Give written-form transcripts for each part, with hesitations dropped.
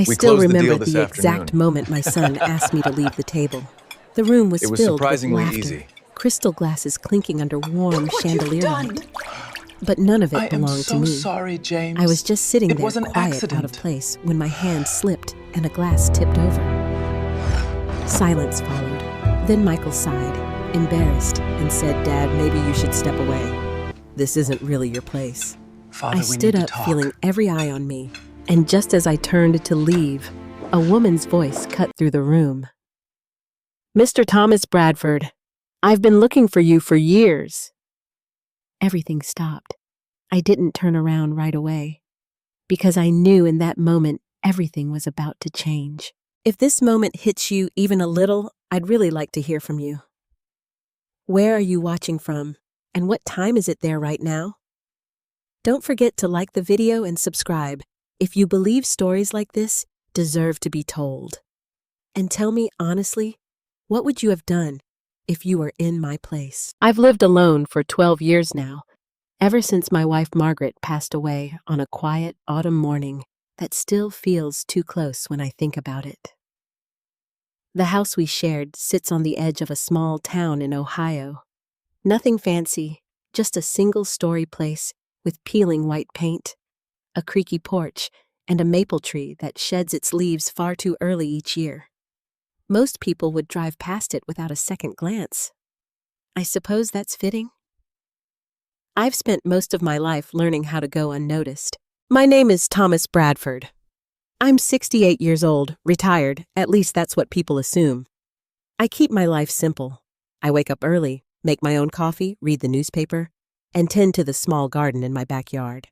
I We still closed the remember deal this the exact afternoon. moment my son asked me to leave the table. The room was It was filled with surprisingly laughter, easy. crystal glasses clinking under warm Look what chandelier you've done. light. But none of I it am belonged to so me. sorry, James. I was just sitting It there was an quiet out of accident. place when my hand slipped and a glass tipped over. Silence followed. Then Michael sighed, embarrassed, and said, "Dad, maybe you should step away. This isn't really your place." Father, I we stood need to up, talk. feeling every eye on me, and just as I turned to leave, a woman's voice cut through the room. "Mr. Thomas Bradford, I've been looking for you for years." Everything stopped. I didn't turn around right away, because I knew in that moment everything was about to change. If this moment hits you even a little, I'd really like to hear from you. Where are you watching from, and what time is it there right now? Don't forget to like the video and subscribe if you believe stories like this deserve to be told. And tell me honestly, what would you have done if you were in my place? I've lived alone for 12 years now, ever since my wife Margaret passed away on a quiet autumn morning that still feels too close when I think about it. The house we shared sits on the edge of a small town in Ohio. Nothing fancy, just a single-story place with peeling white paint, a creaky porch, and a maple tree that sheds its leaves far too early each year. Most people would drive past it without a second glance. I suppose that's fitting. I've spent most of my life learning how to go unnoticed. My name is Thomas Bradford. I'm 68 years old, retired, at least that's what people assume. I keep my life simple. I wake up early, make my own coffee, read the newspaper, and tend to the small garden in my backyard.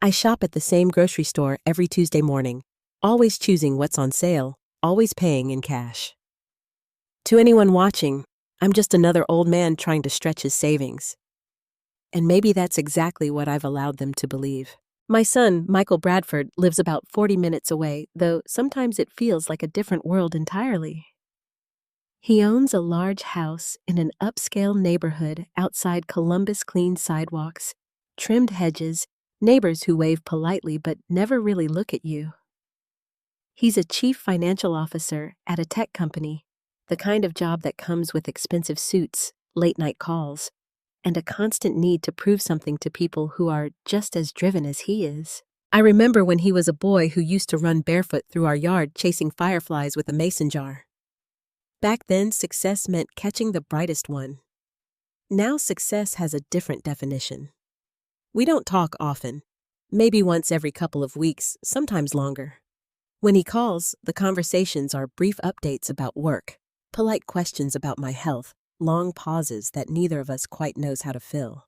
I shop at the same grocery store every Tuesday morning, always choosing what's on sale, always paying in cash. To anyone watching, I'm just another old man trying to stretch his savings. And maybe that's exactly what I've allowed them to believe. My son, Michael Bradford, lives about 40 minutes away, though sometimes it feels like a different world entirely. He owns a large house in an upscale neighborhood outside Columbus-clean sidewalks, trimmed hedges, neighbors who wave politely but never really look at you. He's a chief financial officer at a tech company, the kind of job that comes with expensive suits, late-night calls, and a constant need to prove something to people who are just as driven as he is. I remember when he was a boy who used to run barefoot through our yard chasing fireflies with a mason jar. Back then, success meant catching the brightest one. Now success has a different definition. We don't talk often, maybe once every couple of weeks, sometimes longer. When he calls, the conversations are brief updates about work, polite questions about my health, long pauses that neither of us quite knows how to fill.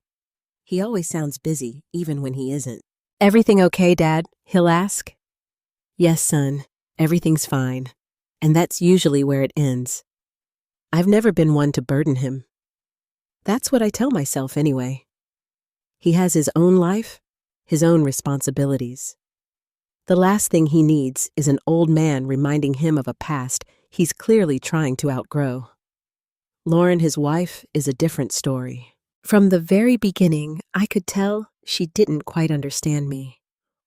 He always sounds busy, even when he isn't. "Everything okay, Dad?" he'll ask. "Yes, son, everything's fine." And that's usually where it ends. I've never been one to burden him. That's what I tell myself anyway. He has his own life, his own responsibilities. The last thing he needs is an old man reminding him of a past he's clearly trying to outgrow. Lauren, his wife, is a different story. From the very beginning, I could tell she didn't quite understand me.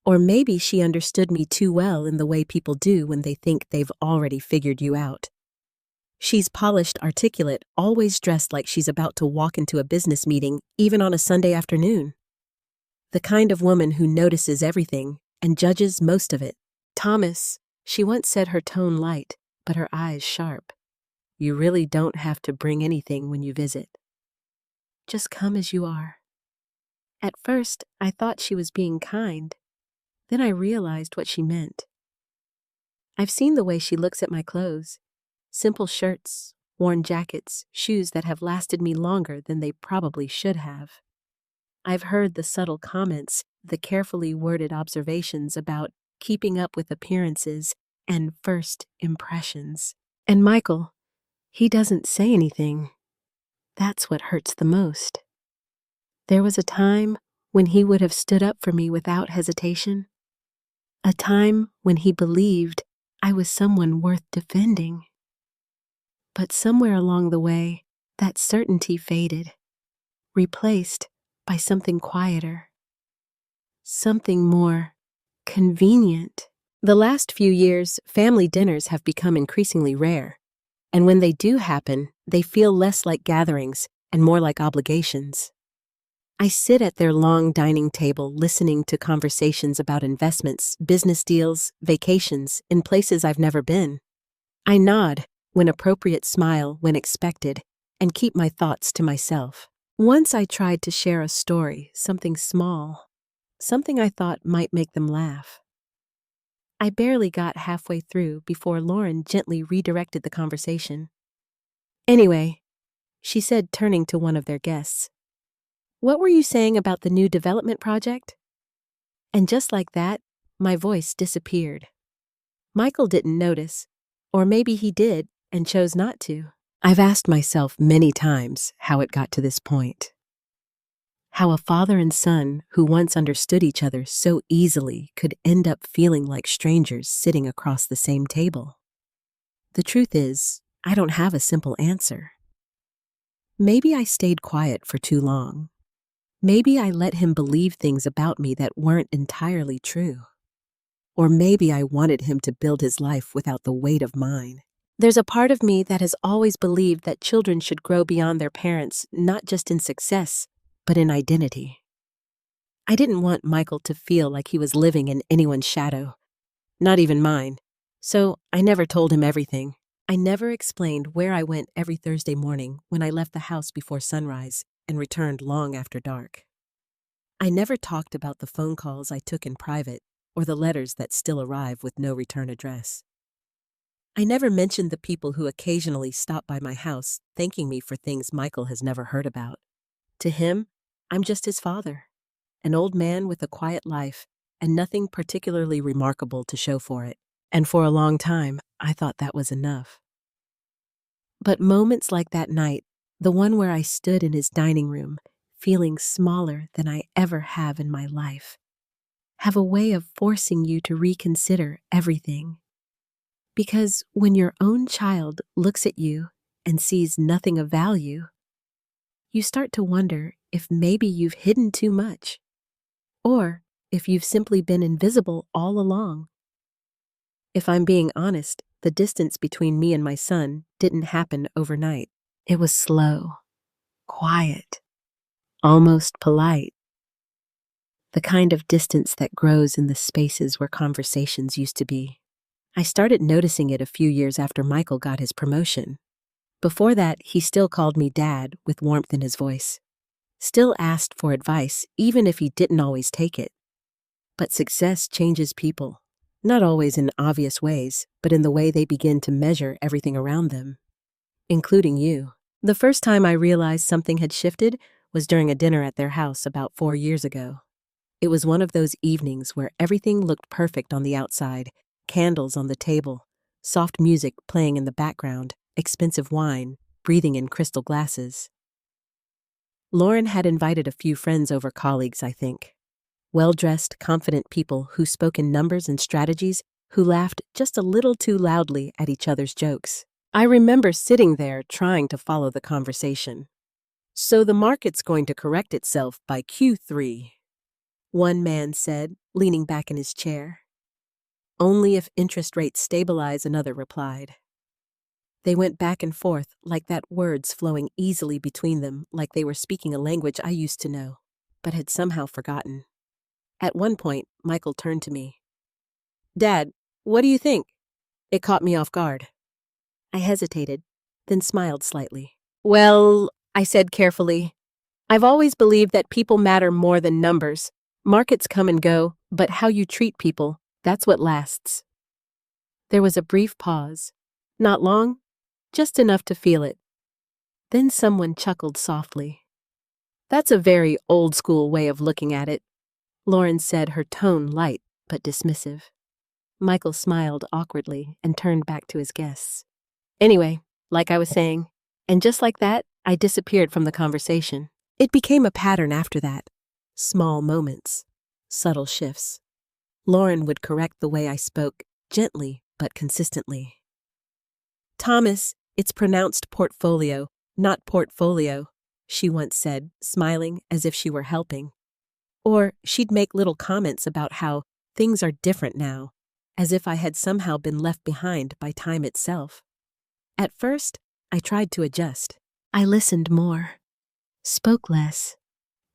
Or maybe she understood me too well in the way people do when they think they've already figured you out. She's polished, articulate, always dressed like she's about to walk into a business meeting, even on a Sunday afternoon. The kind of woman who notices everything and judges most of it. "Thomas," she once said, her tone light, but her eyes sharp. "You really don't have to bring anything when you visit. Just come as you are." At first, I thought she was being kind. Then I realized what she meant. I've seen the way she looks at my clothes. Simple shirts, worn jackets, shoes that have lasted me longer than they probably should have. I've heard the subtle comments, the carefully worded observations about keeping up with appearances and first impressions. And Michael, he doesn't say anything. That's what hurts the most. There was a time when he would have stood up for me without hesitation. A time when he believed I was someone worth defending. But somewhere along the way, that certainty faded, replaced by something quieter, something more convenient. The last few years, family dinners have become increasingly rare, and when they do happen, they feel less like gatherings and more like obligations. I sit at their long dining table listening to conversations about investments, business deals, vacations in places I've never been. I nod, when appropriate, smile when expected, and keep my thoughts to myself. Once I tried to share a story, something small, something I thought might make them laugh. I barely got halfway through before Lauren gently redirected the conversation. "Anyway," she said, turning to one of their guests, "what were you saying about the new development project?" And just like that, my voice disappeared. Michael didn't notice, or maybe he did and chose not to. I've asked myself many times how it got to this point. How a father and son who once understood each other so easily could end up feeling like strangers sitting across the same table. The truth is, I don't have a simple answer. Maybe I stayed quiet for too long. Maybe I let him believe things about me that weren't entirely true. Or maybe I wanted him to build his life without the weight of mine. There's a part of me that has always believed that children should grow beyond their parents, not just in success, but in identity. I didn't want Michael to feel like he was living in anyone's shadow, not even mine. So I never told him everything. I never explained where I went every Thursday morning when I left the house before sunrise and returned long after dark. I never talked about the phone calls I took in private or the letters that still arrive with no return address. I never mentioned the people who occasionally stop by my house thanking me for things Michael has never heard about. To him, I'm just his father, an old man with a quiet life and nothing particularly remarkable to show for it. And for a long time, I thought that was enough. But moments like that night, the one where I stood in his dining room, feeling smaller than I ever have in my life, have a way of forcing you to reconsider everything. Because when your own child looks at you and sees nothing of value, you start to wonder if maybe you've hidden too much, or if you've simply been invisible all along. If I'm being honest, the distance between me and my son didn't happen overnight. It was slow, quiet, almost polite. The kind of distance that grows in the spaces where conversations used to be. I started noticing it a few years after Michael got his promotion. Before that, he still called me Dad with warmth in his voice. Still asked for advice, even if he didn't always take it. But success changes people. Not always in obvious ways, but in the way they begin to measure everything around them. Including you. The first time I realized something had shifted was during a dinner at their house about 4 years ago. It was one of those evenings where everything looked perfect on the outside. Candles on the table, soft music playing in the background, expensive wine, breathing in crystal glasses. Lauren had invited a few friends over, colleagues, I think. Well-dressed, confident people who spoke in numbers and strategies, who laughed just a little too loudly at each other's jokes. I remember sitting there trying to follow the conversation. "So the market's going to correct itself by Q3, one man said, leaning back in his chair. "Only if interest rates stabilize," another replied. They went back and forth like that, words flowing easily between them, like they were speaking a language I used to know, but had somehow forgotten. At one point, Michael turned to me. "Dad, what do you think?" It caught me off guard. I hesitated, then smiled slightly. "Well," I said carefully, "I've always believed that people matter more than numbers. Markets come and go, but how you treat people, that's what lasts." There was a brief pause. Not long, just enough to feel it. Then someone chuckled softly. "That's a very old-school way of looking at it," Lauren said, her tone light but dismissive. Michael smiled awkwardly and turned back to his guests. "Anyway, like I was saying," and just like that, I disappeared from the conversation. It became a pattern after that. Small moments, subtle shifts. Lauren would correct the way I spoke, gently but consistently. "Thomas, it's pronounced portfolio, not portfolio," she once said, smiling as if she were helping. Or she'd make little comments about how things are different now, as if I had somehow been left behind by time itself. At first, I tried to adjust. I listened more, spoke less,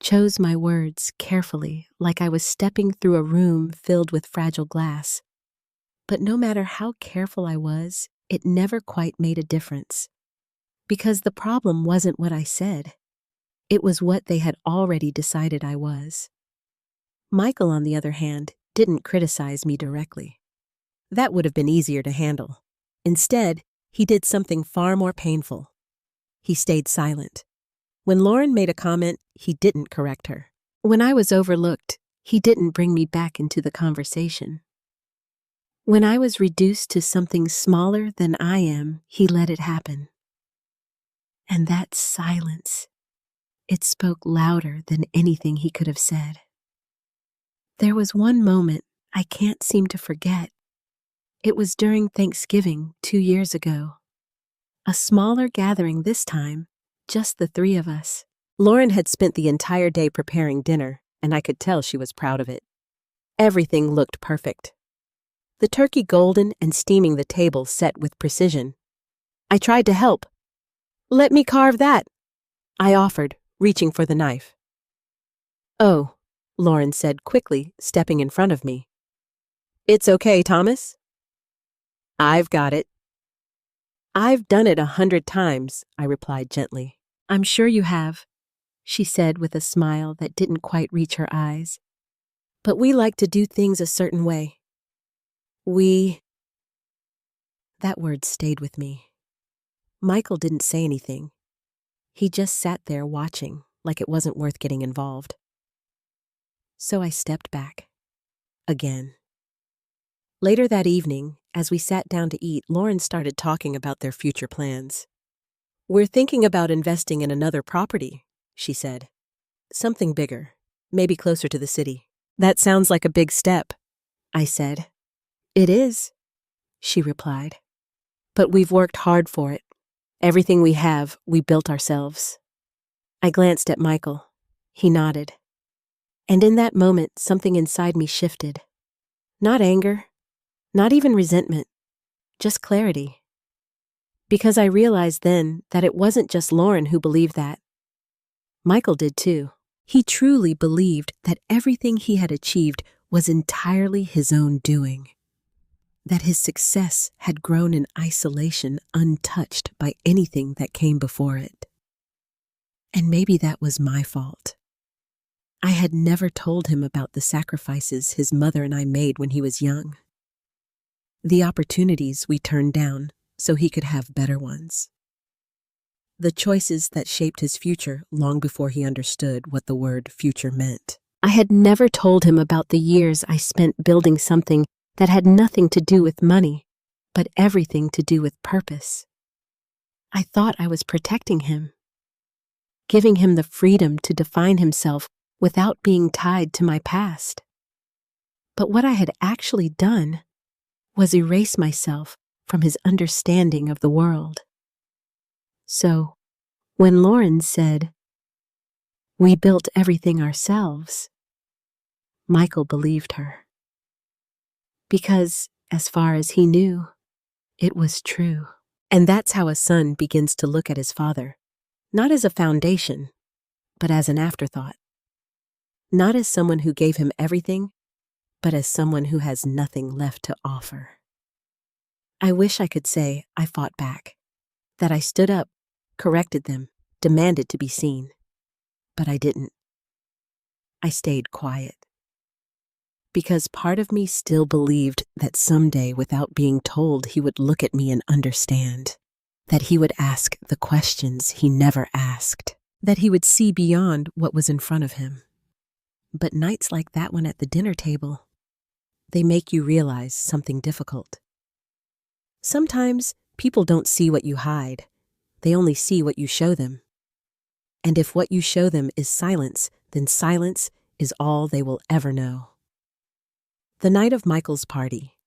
chose my words carefully, like I was stepping through a room filled with fragile glass. But no matter how careful I was, it never quite made a difference. Because the problem wasn't what I said. It was what they had already decided I was. Michael, on the other hand, didn't criticize me directly. That would have been easier to handle. Instead, he did something far more painful. He stayed silent. When Lauren made a comment, he didn't correct her. When I was overlooked, he didn't bring me back into the conversation. When I was reduced to something smaller than I am, he let it happen. And that silence, it spoke louder than anything he could have said. There was one moment I can't seem to forget. It was during Thanksgiving 2 years ago. A smaller gathering this time, just the three of us. Lauren had spent the entire day preparing dinner, and I could tell she was proud of it. Everything looked perfect. The turkey golden and steaming, the table set with precision. I tried to help. "Let me carve that," I offered, reaching for the knife. "Oh," Lauren said quickly, stepping in front of me. "It's okay, Thomas. I've got it." "I've done it 100 times, I replied gently. "I'm sure you have," she said with a smile that didn't quite reach her eyes. "But we like to do things a certain way. That word stayed with me. Michael didn't say anything. He just sat there watching, like it wasn't worth getting involved. So I stepped back. Again. Later that evening, as we sat down to eat, Lauren started talking about their future plans. "We're thinking about investing in another property," she said. "Something bigger, maybe closer to the city." "That sounds like a big step," I said. "It is," she replied. "But we've worked hard for it. Everything we have, we built ourselves." I glanced at Michael. He nodded. And in that moment, something inside me shifted. Not anger, not even resentment, just clarity. Because I realized then that it wasn't just Lauren who believed that. Michael did too. He truly believed that everything he had achieved was entirely his own doing. That his success had grown in isolation, untouched by anything that came before it. And maybe that was my fault. I had never told him about the sacrifices his mother and I made when he was young. The opportunities we turned down so he could have better ones. The choices that shaped his future long before he understood what the word future meant. I had never told him about the years I spent building something that had nothing to do with money, but everything to do with purpose. I thought I was protecting him, giving him the freedom to define himself without being tied to my past. But what I had actually done was erase myself from his understanding of the world. So, when Lauren said, "We built everything ourselves," Michael believed her. Because, as far as he knew, it was true. And that's how a son begins to look at his father, not as a foundation, but as an afterthought. Not as someone who gave him everything, but as someone who has nothing left to offer. I wish I could say I fought back, that I stood up, corrected them, demanded to be seen. But I didn't. I stayed quiet. Because part of me still believed that someday, without being told, he would look at me and understand. That he would ask the questions he never asked. That he would see beyond what was in front of him. But nights like that one at the dinner table, they make you realize something difficult. Sometimes people don't see what you hide. They only see what you show them. And if what you show them is silence, then silence is all they will ever know. The night of Michael's party.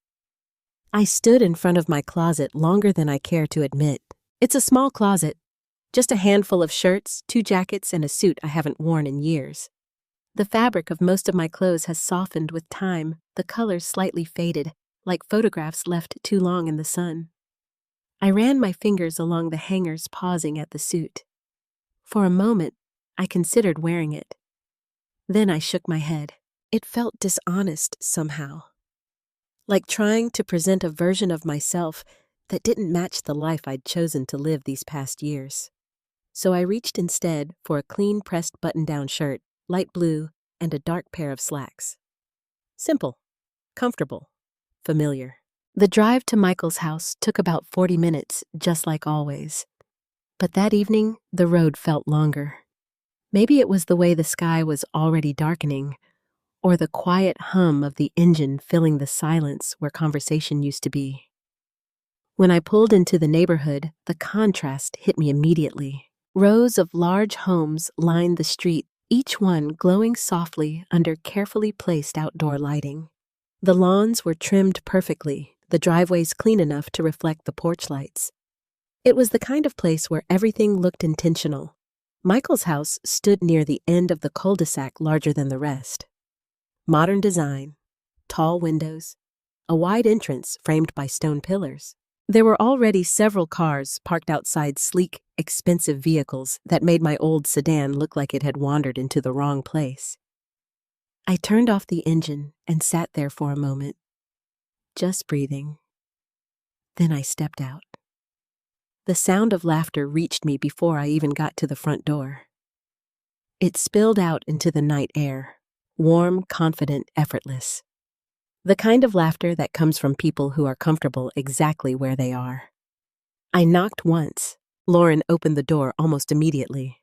I stood in front of my closet longer than I care to admit. It's a small closet, just a handful of shirts, 2 jackets, and a suit I haven't worn in years. The fabric of most of my clothes has softened with time, the colors slightly faded, like photographs left too long in the sun. I ran my fingers along the hangers, pausing at the suit. For a moment, I considered wearing it. Then I shook my head. It felt dishonest somehow, like trying to present a version of myself that didn't match the life I'd chosen to live these past years. So I reached instead for a clean pressed button-down shirt, light blue, and a dark pair of slacks. Simple, comfortable, familiar. The drive to Michael's house took about 40 minutes, just like always. But that evening, the road felt longer. Maybe it was the way the sky was already darkening, or the quiet hum of the engine filling the silence where conversation used to be. When I pulled into the neighborhood, the contrast hit me immediately. Rows of large homes lined the street, each one glowing softly under carefully placed outdoor lighting. The lawns were trimmed perfectly, the driveways clean enough to reflect the porch lights. It was the kind of place where everything looked intentional. Michael's house stood near the end of the cul-de-sac larger than the rest. Modern design, tall windows, a wide entrance framed by stone pillars. There were already several cars parked outside sleek, expensive vehicles that made my old sedan look like it had wandered into the wrong place. I turned off the engine and sat there for a moment, just breathing. Then I stepped out. The sound of laughter reached me before I even got to the front door. It spilled out into the night air, warm, confident, effortless. The kind of laughter that comes from people who are comfortable exactly where they are. I knocked once. Lauren opened the door almost immediately.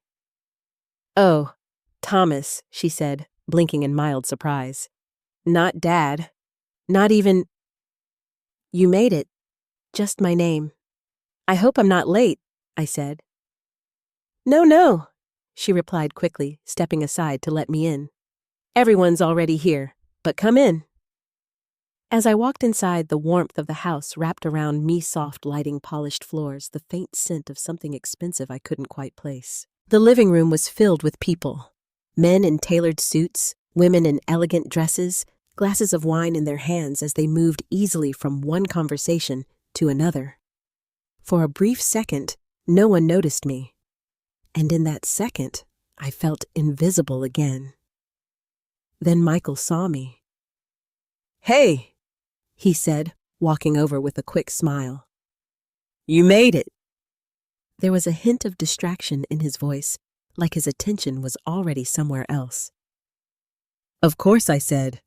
"Oh, Thomas," she said, blinking in mild surprise. "Not Dad. Not even—" "You made it. Just my name." "I hope I'm not late," I said. No, she replied quickly, stepping aside to let me in. "Everyone's already here, but come in." As I walked inside, the warmth of the house wrapped around me, soft lighting, polished floors, the faint scent of something expensive I couldn't quite place. The living room was filled with people. Men in tailored suits, women in elegant dresses, glasses of wine in their hands as they moved easily from one conversation to another. For a brief second, no one noticed me. And in that second, I felt invisible again. Then Michael saw me. "Hey," he said, walking over with a quick smile. "You made it." There was a hint of distraction in his voice, like his attention was already somewhere else. "Of course," I said.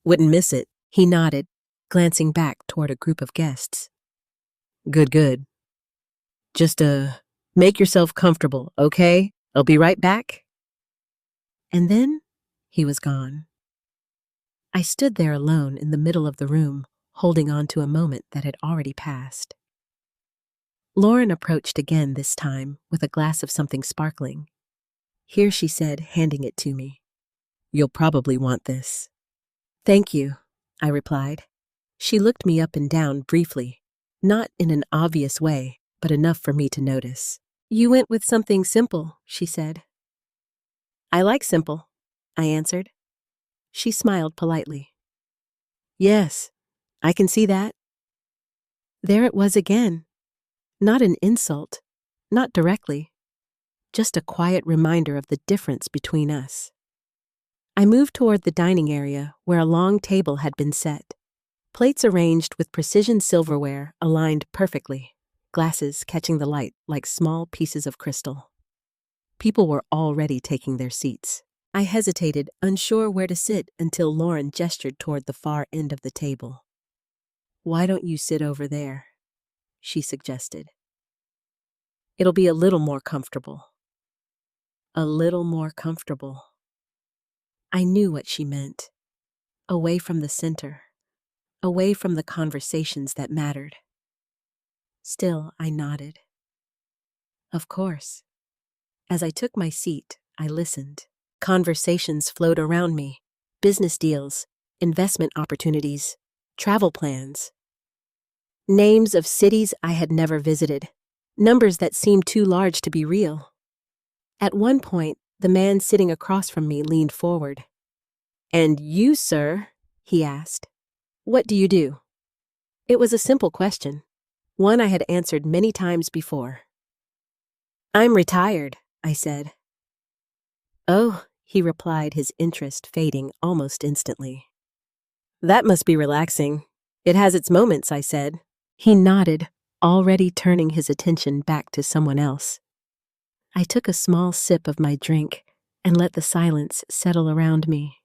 "Wouldn't miss it." He nodded, glancing back toward a group of guests. Good. Just, make yourself comfortable, okay? I'll be right back." And then he was gone. I stood there alone in the middle of the room, holding on to a moment that had already passed. Lauren approached again this time with a glass of something sparkling. "Here," she said, handing it to me. "You'll probably want this." "Thank you," I replied. She looked me up and down briefly, not in an obvious way, but enough for me to notice. "You went with something simple," she said. "I like simple," I answered. She smiled politely. "Yes, I can see that." There it was again. Not an insult, not directly, just a quiet reminder of the difference between us. I moved toward the dining area where a long table had been set. Plates arranged with precision silverware aligned perfectly, glasses catching the light like small pieces of crystal. People were already taking their seats. I hesitated, unsure where to sit, until Lauren gestured toward the far end of the table. "Why don't you sit over there?" she suggested. "It'll be a little more comfortable." A little more comfortable. I knew what she meant. Away from the center. Away from the conversations that mattered. Still, I nodded. Of course. As I took my seat, I listened. Conversations flowed around me. Business deals, investment opportunities, travel plans. Names of cities I had never visited. Numbers that seemed too large to be real. At one point, the man sitting across from me leaned forward. "And you, sir," he asked, "what do you do?" It was a simple question, one I had answered many times before. "I'm retired," I said. "Oh," he replied, his interest fading almost instantly. "That must be relaxing. It has its moments," I said. He nodded, already turning his attention back to someone else. I took a small sip of my drink and let the silence settle around me.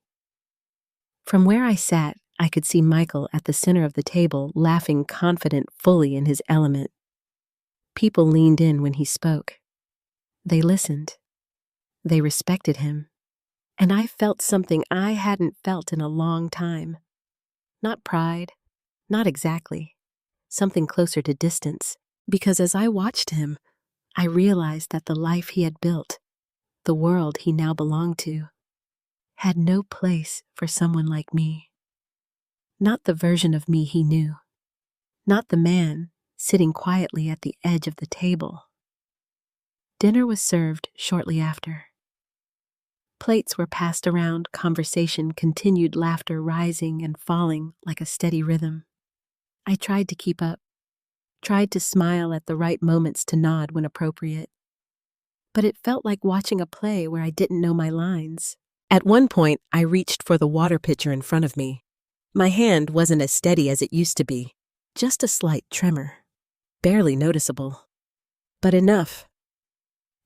From where I sat, I could see Michael at the center of the table, laughing confident, fully in his element. People leaned in when he spoke. They listened. They respected him. And I felt something I hadn't felt in a long time. Not pride, not exactly. Something closer to distance, because as I watched him, I realized that the life he had built, the world he now belonged to, had no place for someone like me. Not the version of me he knew. Not the man sitting quietly at the edge of the table. Dinner was served shortly after. Plates were passed around, conversation continued, laughter rising and falling like a steady rhythm. I tried to keep up, tried to smile at the right moments, to nod when appropriate. But it felt like watching a play where I didn't know my lines. At one point, I reached for the water pitcher in front of me. My hand wasn't as steady as it used to be, just a slight tremor, barely noticeable. But enough.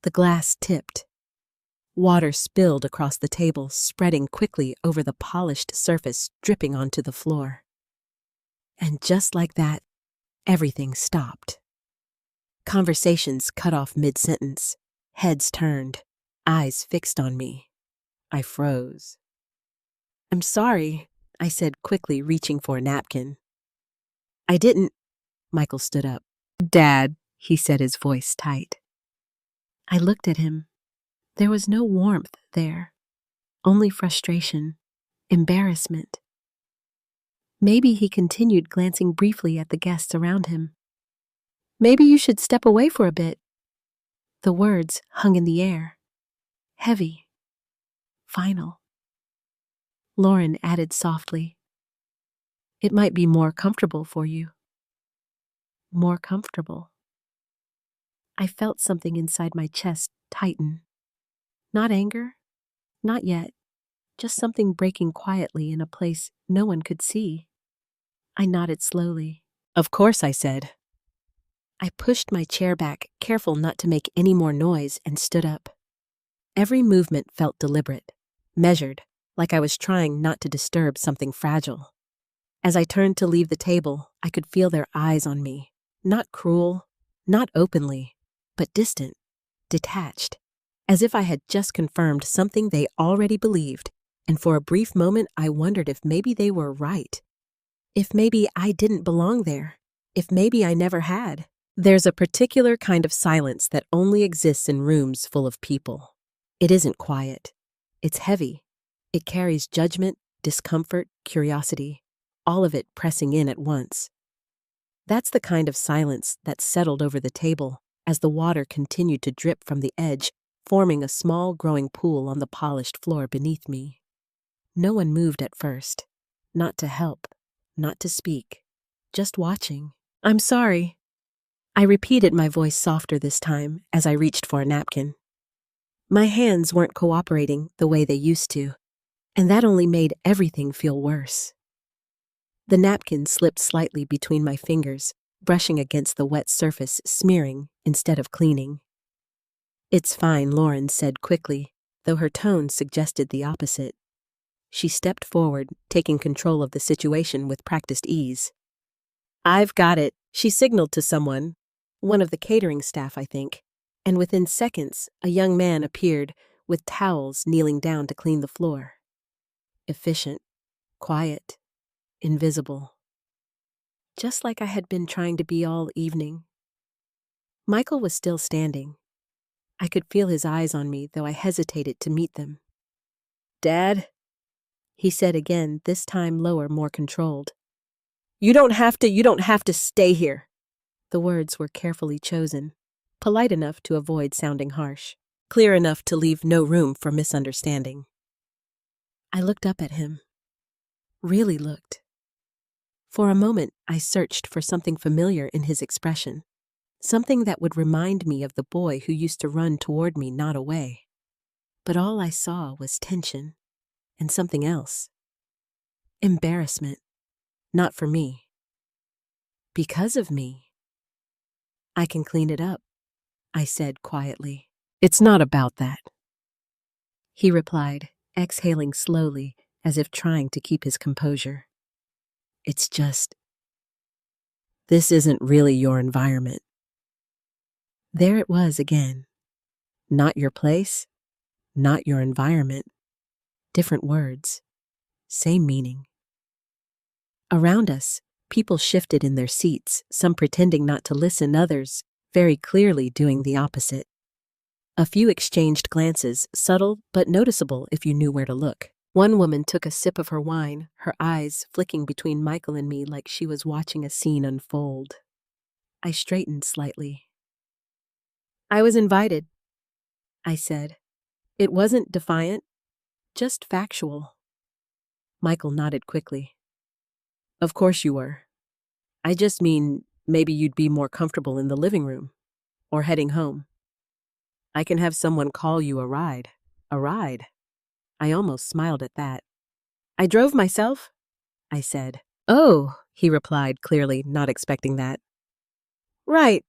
The glass tipped. Water spilled across the table, spreading quickly over the polished surface, dripping onto the floor. And just like that, everything stopped. Conversations cut off mid-sentence, heads turned, eyes fixed on me. I froze. "I'm sorry," I said quickly, reaching for a napkin. "I didn't." Michael stood up. "Dad," he said, his voice tight. I looked at him. There was no warmth there, only frustration, embarrassment. Maybe he continued, glancing briefly at the guests around him. "Maybe you should step away for a bit." The words hung in the air, heavy, final. Lauren added softly, "It might be more comfortable for you." More comfortable. I felt something inside my chest tighten. Not anger, not yet, just something breaking quietly in a place no one could see. I nodded slowly. "Of course," I said. I pushed my chair back, careful not to make any more noise, and stood up. Every movement felt deliberate, measured, like I was trying not to disturb something fragile. As I turned to leave the table, I could feel their eyes on me. Not cruel, not openly, but distant, detached, as if I had just confirmed something they already believed, and for a brief moment I wondered if maybe they were right. If maybe I didn't belong there. If maybe I never had. There's a particular kind of silence that only exists in rooms full of people. It isn't quiet. It's heavy. It carries judgment, discomfort, curiosity, all of it pressing in at once. That's the kind of silence that settled over the table as the water continued to drip from the edge, forming a small growing pool on the polished floor beneath me. No one moved at first. Not to help, not to speak, just watching. "I'm sorry." I repeated, my voice softer this time, as I reached for a napkin. My hands weren't cooperating the way they used to, and that only made everything feel worse. The napkin slipped slightly between my fingers, brushing against the wet surface, smearing instead of cleaning. "It's fine," Lauren said quickly, though her tone suggested the opposite. She stepped forward, taking control of the situation with practiced ease. "I've got it," she signaled to someone, one of the catering staff, I think, and within seconds, a young man appeared with towels, kneeling down to clean the floor. Efficient, quiet, invisible. Just like I had been trying to be all evening. Michael was still standing. I could feel his eyes on me, though I hesitated to meet them. "Dad," he said again, this time lower, more controlled. You don't have to stay here." The words were carefully chosen, polite enough to avoid sounding harsh, clear enough to leave no room for misunderstanding. I looked up at him. Really looked. For a moment, I searched for something familiar in his expression, something that would remind me of the boy who used to run toward me, not away. But all I saw was tension and something else. Embarrassment. Not for me. Because of me. I can clean it up, I said quietly. It's not about that. He replied, exhaling slowly, as if trying to keep his composure. It's just, this isn't really your environment. There it was again. Not your place, not your environment. Different words, same meaning. Around us, people shifted in their seats, some pretending not to listen, others very clearly doing the opposite. A few exchanged glances, subtle but noticeable if you knew where to look. One woman took a sip of her wine, her eyes flicking between Michael and me like she was watching a scene unfold. I straightened slightly. I was invited, I said. It wasn't defiant, just factual. Michael nodded quickly. Of course you were. I just mean maybe you'd be more comfortable in the living room or heading home. I can have someone call you a ride. A ride. I almost smiled at that. I drove myself, I said. Oh, he replied, clearly not expecting that. Right.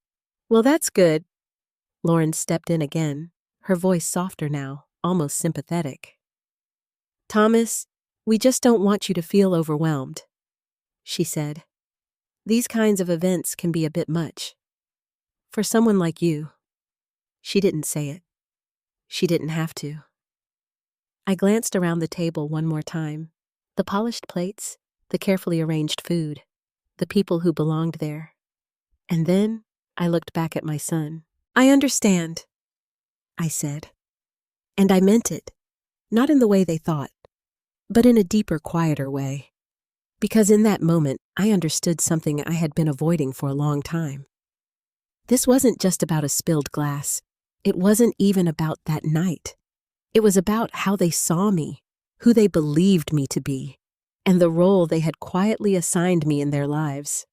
Well, that's good. Lauren stepped in again, her voice softer now, almost sympathetic. Thomas, we just don't want you to feel overwhelmed, she said. These kinds of events can be a bit much. For someone like you. She didn't say it. She didn't have to. I glanced around the table one more time. The polished plates, the carefully arranged food, the people who belonged there. And then I looked back at my son. I understand, I said. And I meant it, not in the way they thought, but in a deeper, quieter way. Because in that moment, I understood something I had been avoiding for a long time. This wasn't just about a spilled glass. It wasn't even about that night. It was about how they saw me, who they believed me to be, and the role they had quietly assigned me in their lives.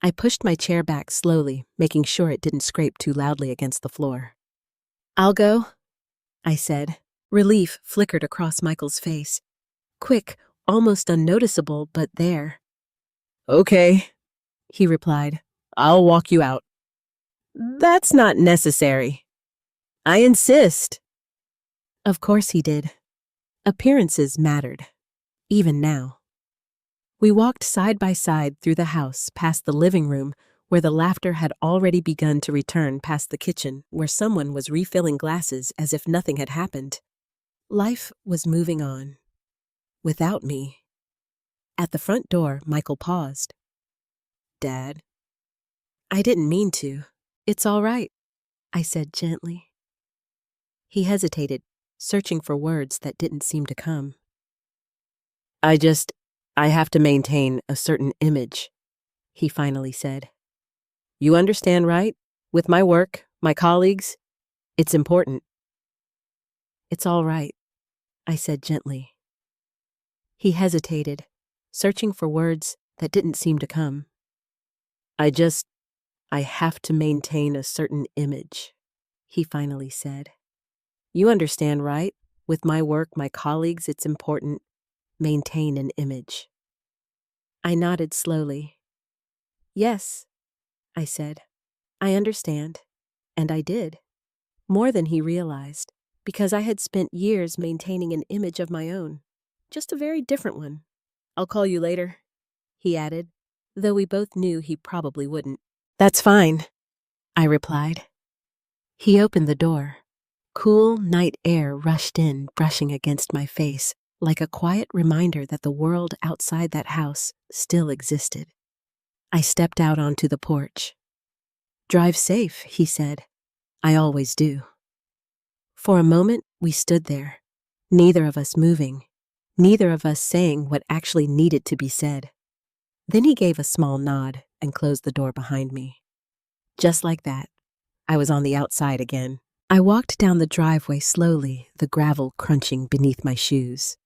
I pushed my chair back slowly, making sure it didn't scrape too loudly against the floor. I'll go, I said. Relief flickered across Michael's face. Quick, almost unnoticeable, but there. Okay, he replied. I'll walk you out. That's not necessary. I insist. Of course he did. Appearances mattered, even now. We walked side by side through the house, past the living room, where the laughter had already begun to return, past the kitchen, where someone was refilling glasses as if nothing had happened. Life was moving on. Without me. At the front door, Michael paused. Dad? I didn't mean to. It's all right, I said gently. He hesitated, searching for words that didn't seem to come. I have to maintain a certain image, he finally said. You understand, right? With my work, my colleagues, it's important. It's all right, I said gently. He hesitated, searching for words that didn't seem to come. I have to maintain a certain image, he finally said. You understand, right? With my work, my colleagues, it's important. Maintain an image. I nodded slowly. Yes, I said. I understand. And I did. More than he realized, because I had spent years maintaining an image of my own. Just a very different one. I'll call you later, he added, though we both knew he probably wouldn't. That's fine, I replied. He opened the door. Cool night air rushed in, brushing against my face, like a quiet reminder that the world outside that house still existed. I stepped out onto the porch. Drive safe, he said. I always do. For a moment, we stood there, neither of us moving, neither of us saying what actually needed to be said. Then he gave a small nod and closed the door behind me. Just like that, I was on the outside again. I walked down the driveway slowly, the gravel crunching beneath my shoes.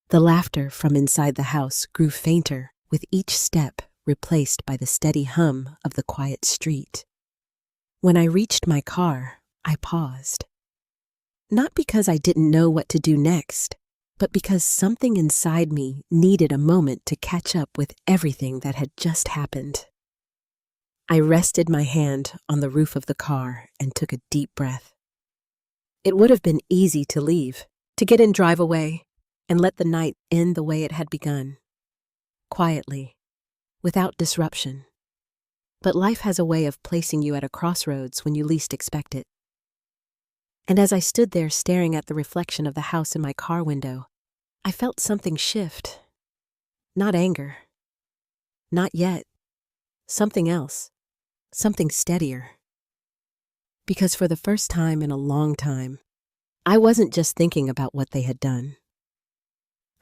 The laughter from inside the house grew fainter with each step, replaced by the steady hum of the quiet street. When I reached my car, I paused. Not because I didn't know what to do next, but because something inside me needed a moment to catch up with everything that had just happened. I rested my hand on the roof of the car and took a deep breath. It would have been easy to leave, to get in, drive away, and let the night end the way it had begun. Quietly, without disruption. But life has a way of placing you at a crossroads when you least expect it. And as I stood there staring at the reflection of the house in my car window, I felt something shift. Not anger. Not yet. Something else. Something steadier. Because for the first time in a long time, I wasn't just thinking about what they had done.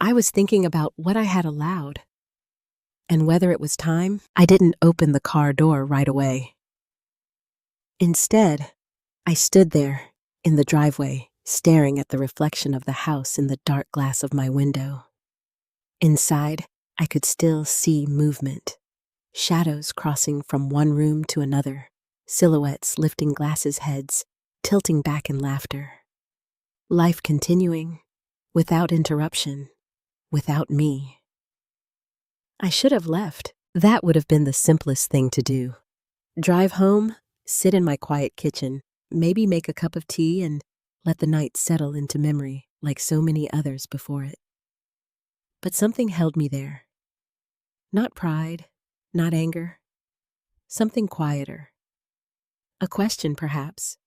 I was thinking about what I had allowed. And whether it was time, I didn't open the car door right away. Instead, I stood there in the driveway, staring at the reflection of the house in the dark glass of my window. Inside, I could still see movement. Shadows crossing from one room to another, silhouettes lifting glasses heads, tilting back in laughter. Life continuing, without interruption, without me. I should have left. That would have been the simplest thing to do. Drive home, sit in my quiet kitchen, maybe make a cup of tea and let the night settle into memory like so many others before it. But something held me there. Not pride, not anger. Something quieter. A question, perhaps,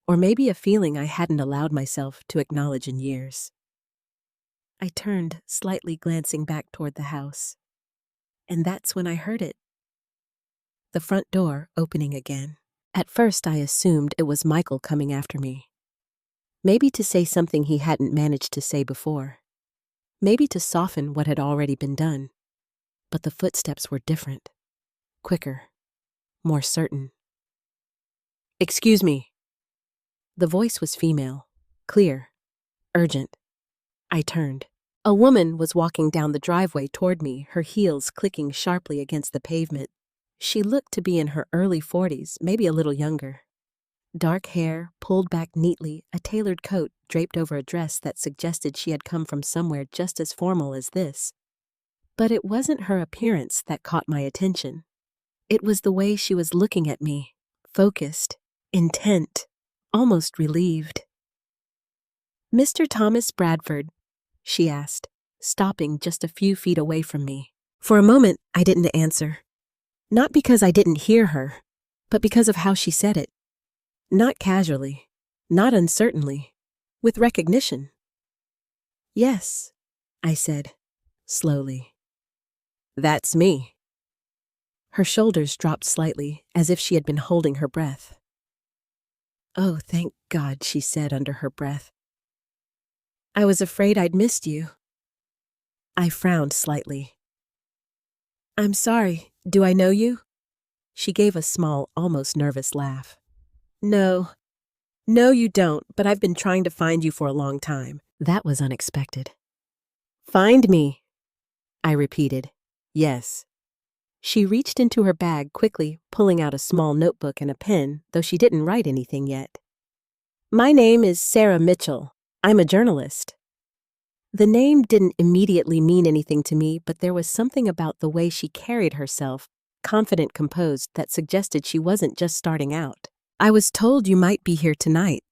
or maybe a feeling I hadn't allowed myself to acknowledge in years. I turned, slightly glancing back toward the house. And that's when I heard it. The front door opening again. At first I assumed it was Michael coming after me. Maybe to say something he hadn't managed to say before. Maybe to soften what had already been done. But the footsteps were different. Quicker. More certain. "Excuse me." The voice was female. Clear. Urgent. I turned. A woman was walking down the driveway toward me, her heels clicking sharply against the pavement. She looked to be in her early 40s, maybe a little younger. Dark hair, pulled back neatly, a tailored coat draped over a dress that suggested she had come from somewhere just as formal as this. But it wasn't her appearance that caught my attention. It was the way she was looking at me, focused, intent, almost relieved. "Mr. Thomas Bradford," she asked, stopping just a few feet away from me. For a moment, I didn't answer. Not because I didn't hear her, but because of how she said it. Not casually, not uncertainly, with recognition. "Yes," I said, slowly. "That's me." Her shoulders dropped slightly, as if she had been holding her breath. "Oh, thank God," she said under her breath. "I was afraid I'd missed you." I frowned slightly. "I'm sorry. Do I know you?" She gave a small, almost nervous laugh. No, you don't, but I've been trying to find you for a long time." That was unexpected. "Find me," I repeated. "Yes." She reached into her bag quickly, pulling out a small notebook and a pen, though she didn't write anything yet. "My name is Sarah Mitchell. I'm a journalist." The name didn't immediately mean anything to me, but there was something about the way she carried herself, confident, composed, that suggested she wasn't just starting out. "I was told you might be here tonight,"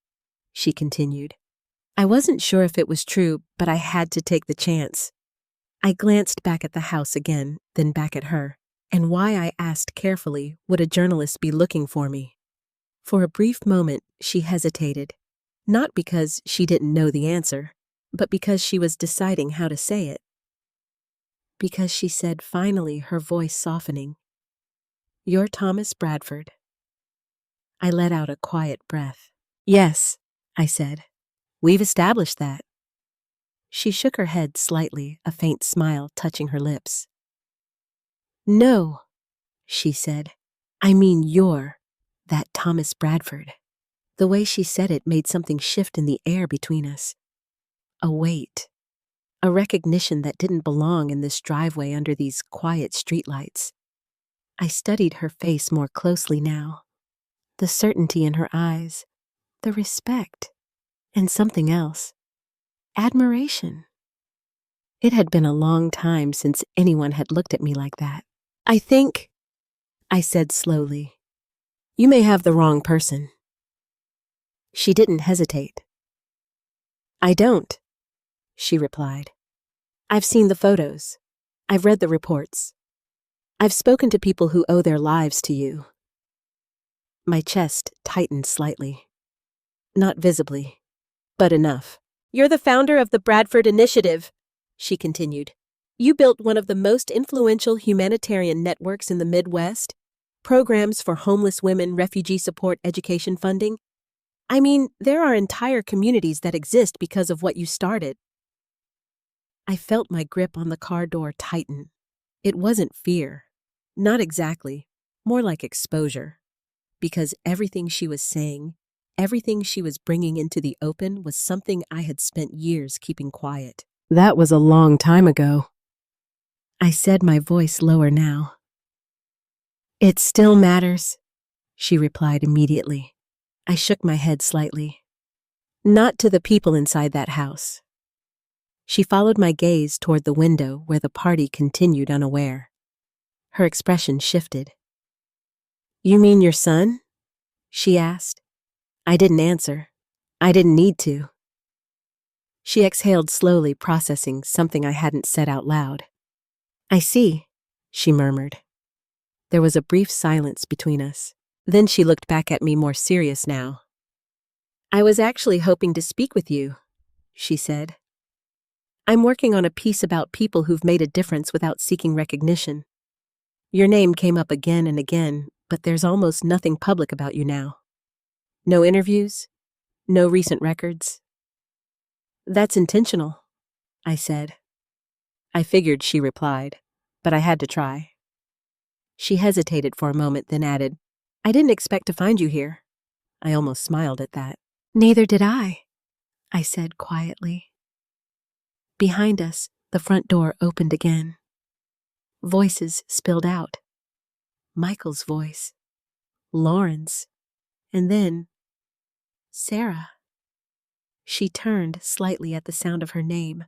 she continued. I wasn't sure if it was true, but I had to take the chance. I glanced back at the house again, then back at her, and why I asked carefully, would a journalist be looking for me? For a brief moment, she hesitated, not because she didn't know the answer, but because she was deciding how to say it. Because she said finally, her voice softening, "You're Thomas Bradford." I let out a quiet breath. "Yes," I said. "We've established that." She shook her head slightly, a faint smile touching her lips. "No," she said. "I mean you're that Thomas Bradford." The way she said it made something shift in the air between us. A weight. A recognition that didn't belong in this driveway under these quiet streetlights. I studied her face more closely now. The certainty in her eyes, the respect, and something else. Admiration. It had been a long time since anyone had looked at me like that. I think, I said slowly, you may have the wrong person. She didn't hesitate. I don't, she replied. I've seen the photos. I've read the reports. I've spoken to people who owe their lives to you. My chest tightened slightly. Not visibly, but enough. You're the founder of the Bradford Initiative, she continued. You built one of the most influential humanitarian networks in the Midwest, programs for homeless women, refugee support, education funding. I mean, there are entire communities that exist because of what you started. I felt my grip on the car door tighten. It wasn't fear. Not exactly. More like exposure. Because everything she was saying, everything she was bringing into the open was something I had spent years keeping quiet. That was a long time ago. I said, my voice lower now. It still matters, she replied immediately. I shook my head slightly. Not to the people inside that house. She followed my gaze toward the window where the party continued unaware. Her expression shifted. You mean your son? She asked. I didn't answer. I didn't need to. She exhaled slowly, processing something I hadn't said out loud. I see, she murmured. There was a brief silence between us. Then she looked back at me, more serious now. I was actually hoping to speak with you, she said. I'm working on a piece about people who've made a difference without seeking recognition. Your name came up again and again, but there's almost nothing public about you now. No interviews, no recent records. That's intentional, I said. I figured, she replied, but I had to try. She hesitated for a moment, then added, I didn't expect to find you here. I almost smiled at that. Neither did I said quietly. Behind us, the front door opened again. Voices spilled out. Michael's voice, Lauren's, and then Sarah. She turned slightly at the sound of her name.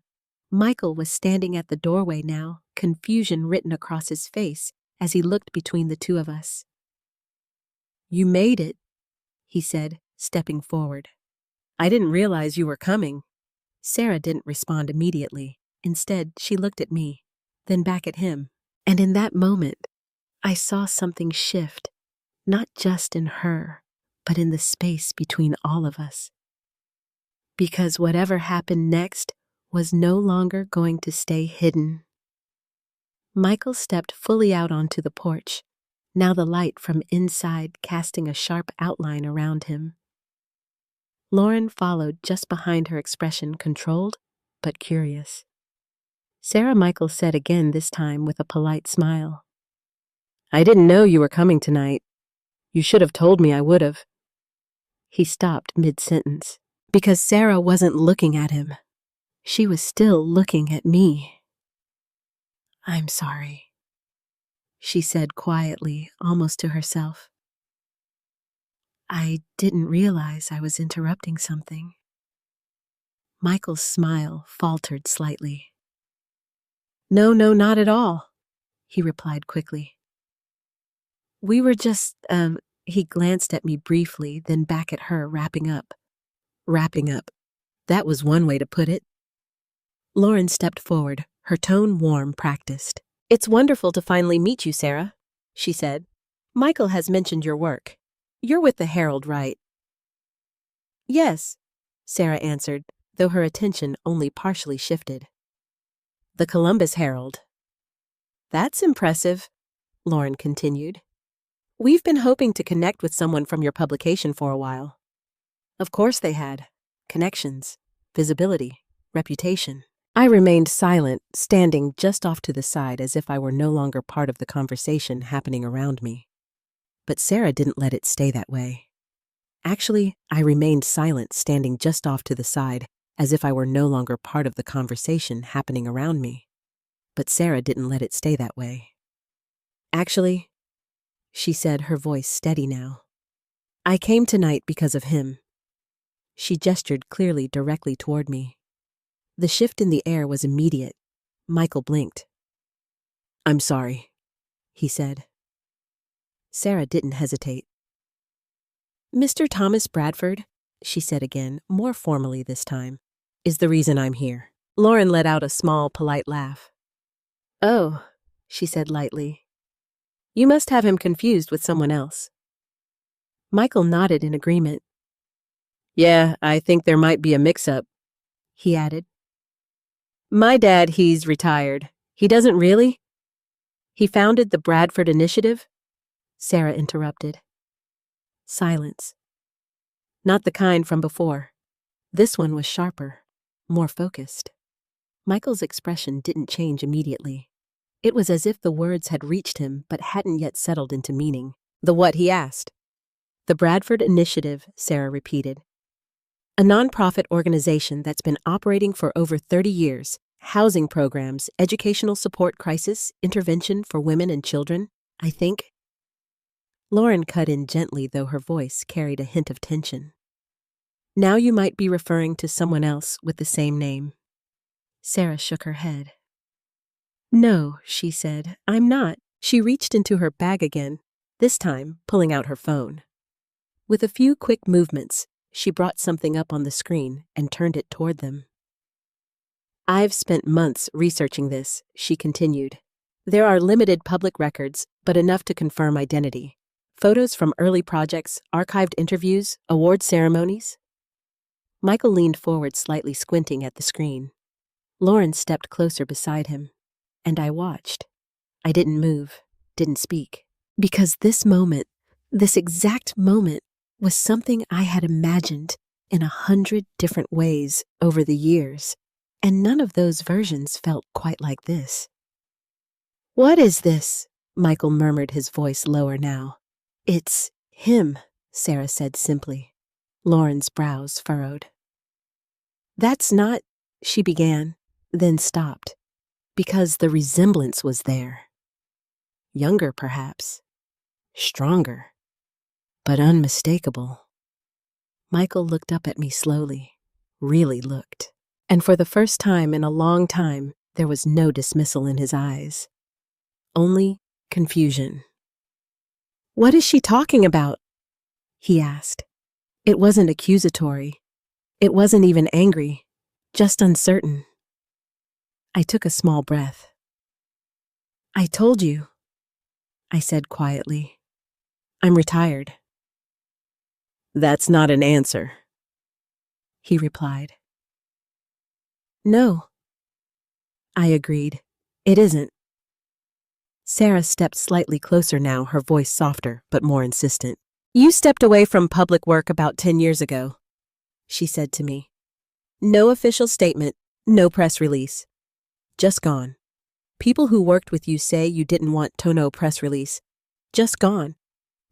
Michael was standing at the doorway now, confusion written across his face as he looked between the two of us. You made it, he said, stepping forward. I didn't realize you were coming. Sarah didn't respond immediately. Instead, she looked at me, then back at him. And in that moment, I saw something shift, not just in her, but in the space between all of us. Because whatever happened next was no longer going to stay hidden. Michael stepped fully out onto the porch, now the light from inside casting a sharp outline around him. Lauren followed just behind, her expression controlled but curious. Sarah, Michael said again, this time with a polite smile. I didn't know you were coming tonight. You should have told me, I would have. He stopped mid-sentence because Sarah wasn't looking at him. She was still looking at me. I'm sorry, she said quietly, almost to herself. I didn't realize I was interrupting something. Michael's smile faltered slightly. No, not at all, he replied quickly. We were just, he glanced at me briefly, then back at her, wrapping up. Wrapping up. That was one way to put it. Lauren stepped forward, her tone warm, practiced. It's wonderful to finally meet you, Sarah, she said. Michael has mentioned your work. You're with the Herald, right? Yes, Sarah answered, though her attention only partially shifted. The Columbus Herald. That's impressive, Lauren continued. We've been hoping to connect with someone from your publication for a while. Of course they had. Connections, visibility, reputation. I remained silent, standing just off to the side as if I were no longer part of the conversation happening around me. But Sarah didn't let it stay that way. Actually, I remained silent, standing just off to the side as if I were no longer part of the conversation happening around me. But Sarah didn't let it stay that way. Actually, she said, her voice steady now. I came tonight because of him. She gestured clearly directly toward me. The shift in the air was immediate. Michael blinked. I'm sorry, he said. Sarah didn't hesitate. Mr. Thomas Bradford, she said again, more formally this time, is the reason I'm here. Lauren let out a small, polite laugh. Oh, she said lightly. You must have him confused with someone else. Michael nodded in agreement. Yeah, I think there might be a mix-up, he added. My dad, he's retired. He doesn't really? He founded the Bradford Initiative? Sarah interrupted. Silence. Not the kind from before. This one was sharper, more focused. Michael's expression didn't change immediately. It was as if the words had reached him but hadn't yet settled into meaning. The what, he asked. The Bradford Initiative, Sarah repeated. A nonprofit organization that's been operating for over 30 years. Housing programs, educational support crisis, intervention for women and children, I think. Lauren cut in gently, though her voice carried a hint of tension. Now you might be referring to someone else with the same name. Sarah shook her head. No, she said, I'm not. She reached into her bag again, this time pulling out her phone. With a few quick movements, she brought something up on the screen and turned it toward them. I've spent months researching this, she continued. There are limited public records, but enough to confirm identity. Photos from early projects, archived interviews, award ceremonies. Michael leaned forward, slightly squinting at the screen. Lauren stepped closer beside him, and I watched. I didn't move, didn't speak, because this moment, this exact moment, was something I had imagined in 100 different ways over the years, and none of those versions felt quite like this. What is this? Michael murmured, his voice lower now. It's him, Sarah said simply. Lauren's brows furrowed. That's not, she began, then stopped, because the resemblance was there. Younger, perhaps. Stronger. But unmistakable. Michael looked up at me slowly, really looked. And for the first time in a long time, there was no dismissal in his eyes. Only confusion. What is she talking about? He asked. It wasn't accusatory. It wasn't even angry, just uncertain. I took a small breath. I told you, I said quietly. I'm retired. That's not an answer, he replied. No, I agreed. It isn't. Sarah stepped slightly closer now, her voice softer but more insistent. You stepped away from public work about 10 years ago, she said to me. No official statement, no press release. Just gone. People who worked with you say you didn't want no press release. Just gone.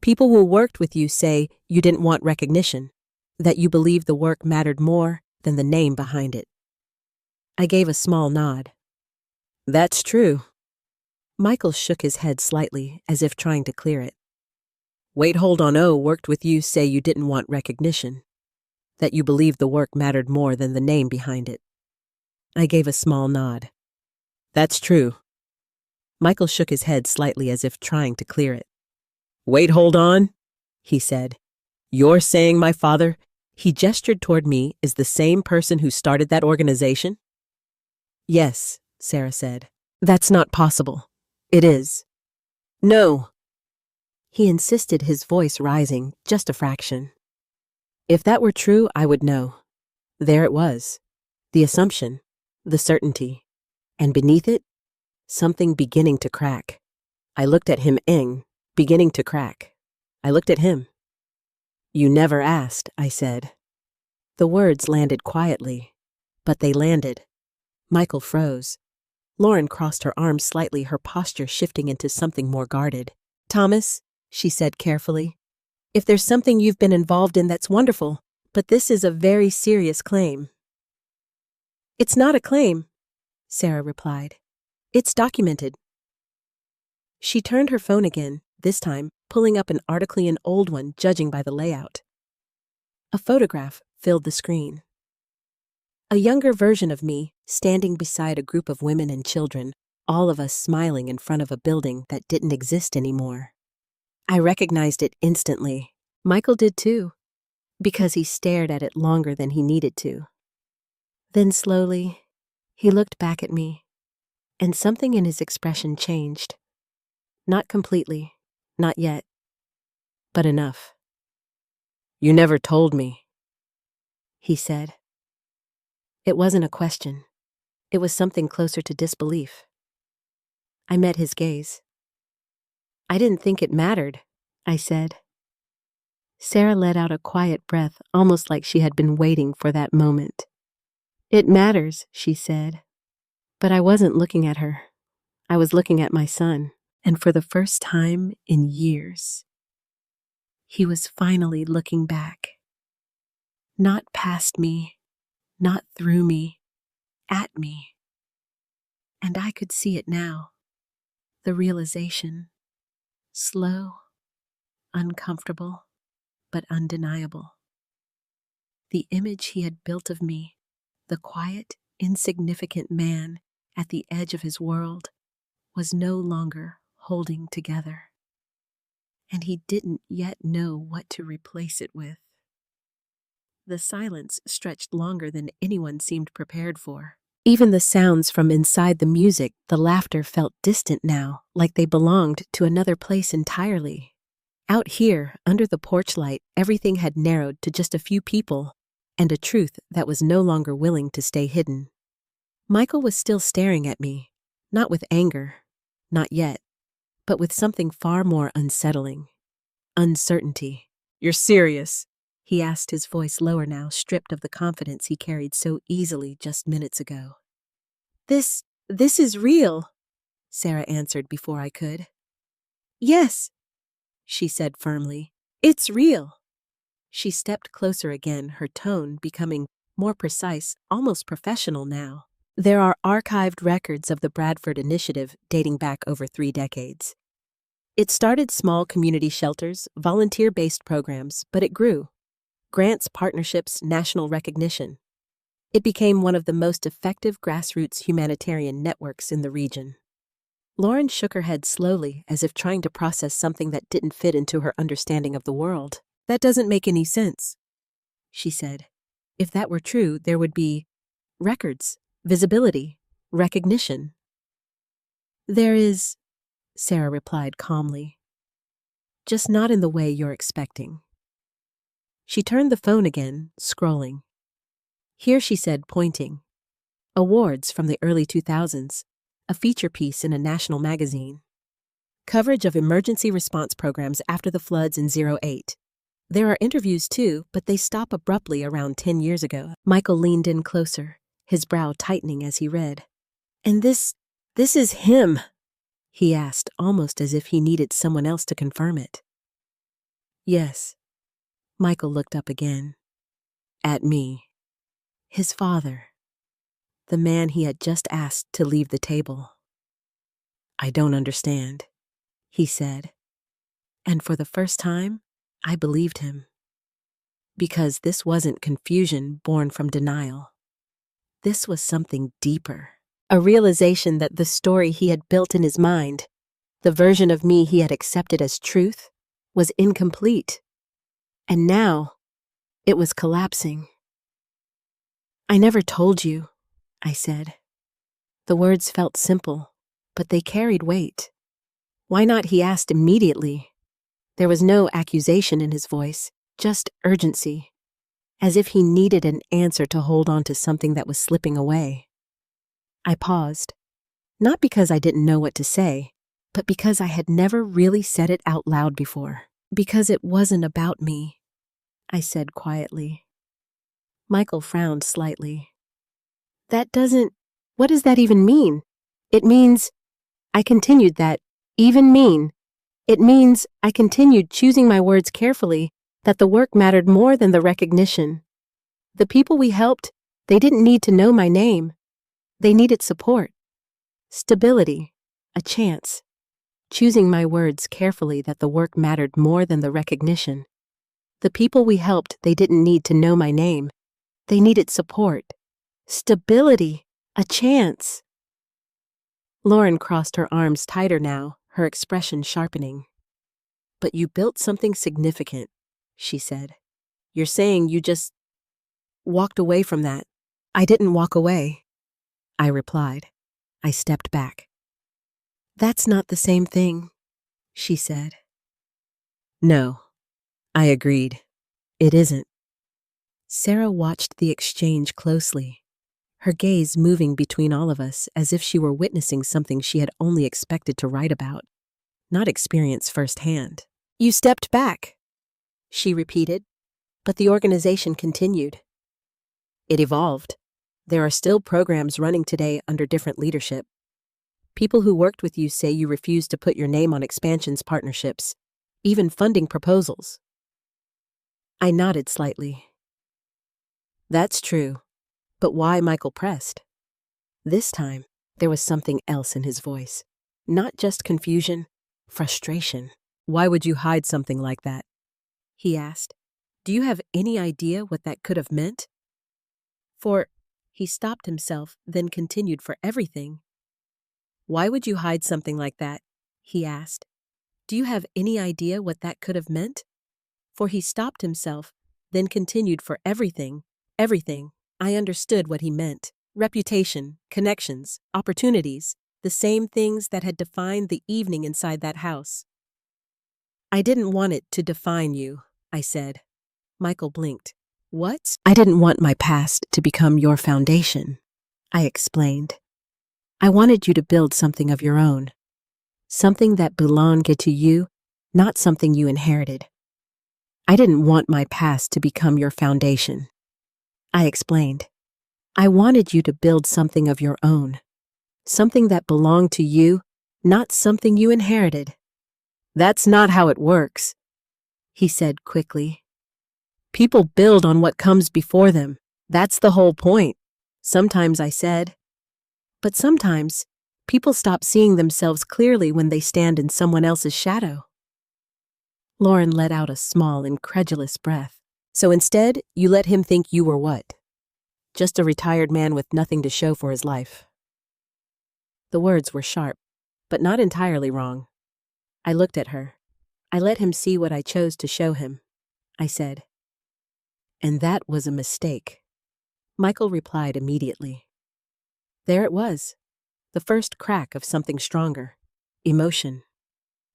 People who worked with you say you didn't want recognition, that you believed the work mattered more than the name behind it. I gave a small nod. That's true. Michael shook his head slightly, as if trying to clear it. Wait, hold on. Worked with you say you didn't want recognition, that you believed the work mattered more than the name behind it. I gave a small nod. That's true. Michael shook his head slightly, as if trying to clear it. Wait, hold on, he said. You're saying my father, he gestured toward me, is the same person who started that organization? Yes, Sarah said. That's not possible. It is. No. He insisted, his voice rising just a fraction. If that were true, I would know. There it was. The assumption, the certainty. And beneath it, something beginning to crack. I looked at him, beginning to crack. I looked at him. You never asked, I said. The words landed quietly, but they landed. Michael froze. Lauren crossed her arms slightly, her posture shifting into something more guarded. Thomas, she said carefully, if there's something you've been involved in, that's wonderful, but this is a very serious claim. It's not a claim, Sarah replied. It's documented. She turned her phone again, this time pulling up an articly an old one, judging by the layout. A photograph filled the screen. A younger version of me, standing beside a group of women and children, all of us smiling in front of a building that didn't exist anymore. I recognized it instantly. Michael did too, because he stared at it longer than he needed to. Then slowly, he looked back at me, and something in his expression changed. Not completely, not yet, but enough. "You never told me," he said. It wasn't a question. It was something closer to disbelief. I met his gaze. "I didn't think it mattered," I said. Sarah let out a quiet breath, almost like she had been waiting for that moment. "It matters," she said. But I wasn't looking at her. I was looking at my son, and for the first time in years, he was finally looking back. Not past me, not through me, at me. And I could see it now. The realization, slow, uncomfortable, but undeniable. The image he had built of me, the quiet, insignificant man at the edge of his world, was no longer holding together. And he didn't yet know what to replace it with. The silence stretched longer than anyone seemed prepared for. Even the sounds from inside the music, the laughter, felt distant now, like they belonged to another place entirely. Out here, under the porch light, everything had narrowed to just a few people, and a truth that was no longer willing to stay hidden. Michael was still staring at me, not with anger, not yet, but with something far more unsettling. Uncertainty. "You're serious?" he asked, his voice lower now, stripped of the confidence he carried so easily just minutes ago. This is real," Sarah answered before I could. "Yes," she said firmly. "It's real." She stepped closer again, her tone becoming more precise, almost professional now. "There are archived records of the Bradford Initiative dating back over 3 decades. It started small community shelters, volunteer-based programs, but it grew. Grants, partnerships, national recognition. It became one of the most effective grassroots humanitarian networks in the region." Lauren shook her head slowly, as if trying to process something that didn't fit into her understanding of the world. "That doesn't make any sense," she said. "If that were true, there would be records, visibility, recognition." "There is," Sarah replied calmly. "Just not in the way you're expecting." She turned the phone again, scrolling. "Here," she said, pointing. "Awards from the early 2000s, a feature piece in a national magazine. Coverage of emergency response programs after the floods in 08. There are interviews too, but they stop abruptly around 10 years ago." Michael leaned in closer, his brow tightening as he read. "And this is him?" he asked, almost as if he needed someone else to confirm it. "Yes." Michael looked up again. At me. His father. The man he had just asked to leave the table. "I don't understand," he said. And for the first time, I believed him. Because this wasn't confusion born from denial. This was something deeper. A realization that the story he had built in his mind, the version of me he had accepted as truth, was incomplete. And now, it was collapsing. "I never told you," I said. The words felt simple, but they carried weight. "Why not?" he asked immediately. There was no accusation in his voice, just urgency, as if he needed an answer to hold on to something that was slipping away. I paused, not because I didn't know what to say, but because I had never really said it out loud before. "Because it wasn't about me," I said quietly. Michael frowned slightly. What does that even mean?" "It means," I continued, "that even mean. It means," I continued, choosing my words carefully, "that the work mattered more than the recognition. The people we helped, they didn't need to know my name. They needed support, stability, a chance. choosing my words carefully that the work mattered more than the recognition. The people we helped, they didn't need to know my name. They needed support, stability, a chance. Lauren crossed her arms tighter now, her expression sharpening. But you built something significant, she said. You're saying you just walked away from that. I didn't walk away, I replied. I stepped back. That's not the same thing, she said. No, I agreed. It isn't. Sarah watched the exchange closely, her gaze moving between all of us as if she were witnessing something she had only expected to write about, not experience firsthand. You stepped back, she repeated, but the organization continued. It evolved. There are still programs running today under different leadership. People who worked with you say you refused to put your name on expansions partnerships, even funding proposals. I nodded slightly. That's true, but why? Michael pressed. This time, there was something else in his voice. Not just confusion, frustration. Why would you hide something like that? He asked. Do you have any idea what that could have meant? He stopped himself, then continued for everything. Why would you hide something like that? He asked. Do you have any idea what that could have meant? He stopped himself, then continued for everything. Everything. I understood what he meant. Reputation, connections, opportunities, the same things that had defined the evening inside that house. I didn't want it to define you, I said. Michael blinked. What? I didn't want my past to become your foundation, I explained. I wanted you to build something of your own. Something that belonged to you, not something you inherited. I didn't want my past to become your foundation. I explained. I wanted you to build something of your own. Something that belonged to you, not something you inherited. That's not how it works, he said quickly. People build on what comes before them. That's the whole point. Sometimes, I said. But sometimes, people stop seeing themselves clearly when they stand in someone else's shadow. Lauren let out a small, incredulous breath. So instead, you let him think you were what? Just a retired man with nothing to show for his life. The words were sharp, but not entirely wrong. I looked at her. I let him see what I chose to show him. I said. And that was a mistake. Michael replied immediately. There it was, the first crack of something stronger. Emotion.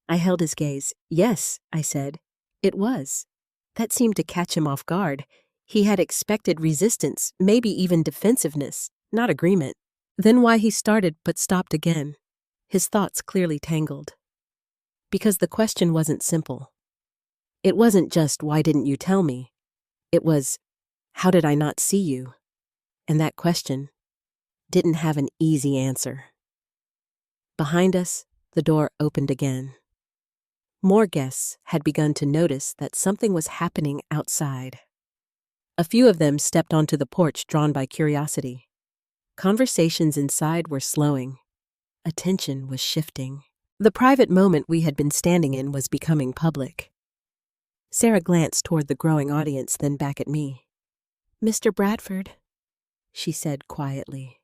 I held his gaze. Yes, I said. It was. That seemed to catch him off guard. He had expected resistance, maybe even defensiveness, not agreement. Then why he started but stopped again. His thoughts clearly tangled. Because the question wasn't simple. It wasn't just, why didn't you tell me? It was, how did I not see you? And that question didn't have an easy answer. Behind us, the door opened again. More guests had begun to notice that something was happening outside. A few of them stepped onto the porch drawn by curiosity. Conversations inside were slowing. Attention was shifting. The private moment we had been standing in was becoming public. Sarah glanced toward the growing audience, then back at me. Mr. Bradford, she said quietly.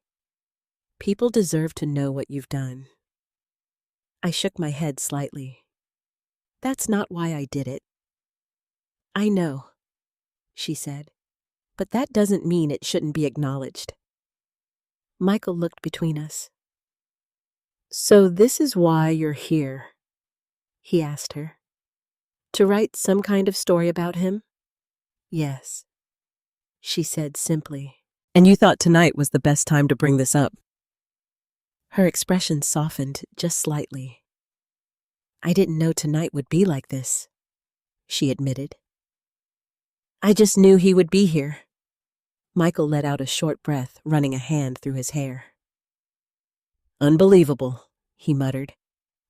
People deserve to know what you've done. I shook my head slightly. That's not why I did it. I know, she said, but that doesn't mean it shouldn't be acknowledged. Michael looked between us. So this is why you're here, he asked her. To write some kind of story about him? Yes, she said simply. And you thought tonight was the best time to bring this up? Her expression softened just slightly. I didn't know tonight would be like this, she admitted. I just knew he would be here. Michael let out a short breath, running a hand through his hair. Unbelievable, he muttered.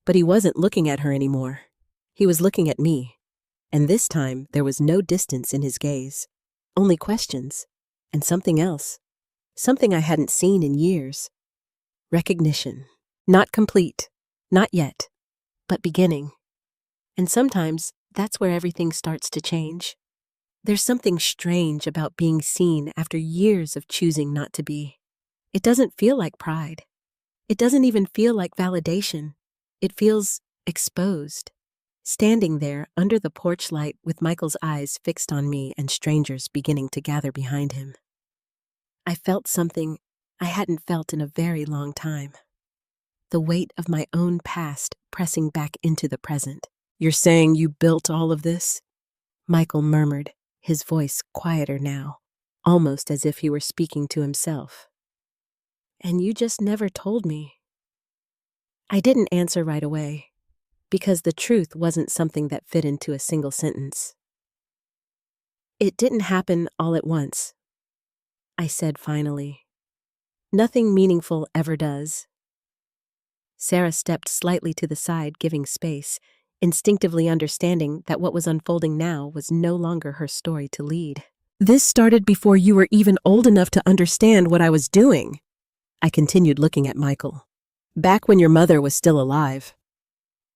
But he wasn't looking at her anymore. He was looking at me. And this time, there was no distance in his gaze. Only questions. And something else. Something I hadn't seen in years. Recognition. Not complete. Not yet. but beginning. And sometimes that's where everything starts to change. There's something strange about being seen after years of choosing not to be. It doesn't feel like pride. It doesn't even feel like validation. It feels exposed. Standing there under the porch light with Michael's eyes fixed on me and strangers beginning to gather behind him. I felt something I hadn't felt in a very long time. The weight of my own past pressing back into the present. "You're saying you built all of this?" Michael murmured, his voice quieter now, almost as if he were speaking to himself. "And you just never told me." I didn't answer right away, because the truth wasn't something that fit into a single sentence. "It didn't happen all at once," I said finally. "Nothing meaningful ever does." Sarah stepped slightly to the side, giving space, instinctively understanding that what was unfolding now was no longer her story to lead. "This started before you were even old enough to understand what I was doing," I continued, looking at Michael. "Back when your mother was still alive."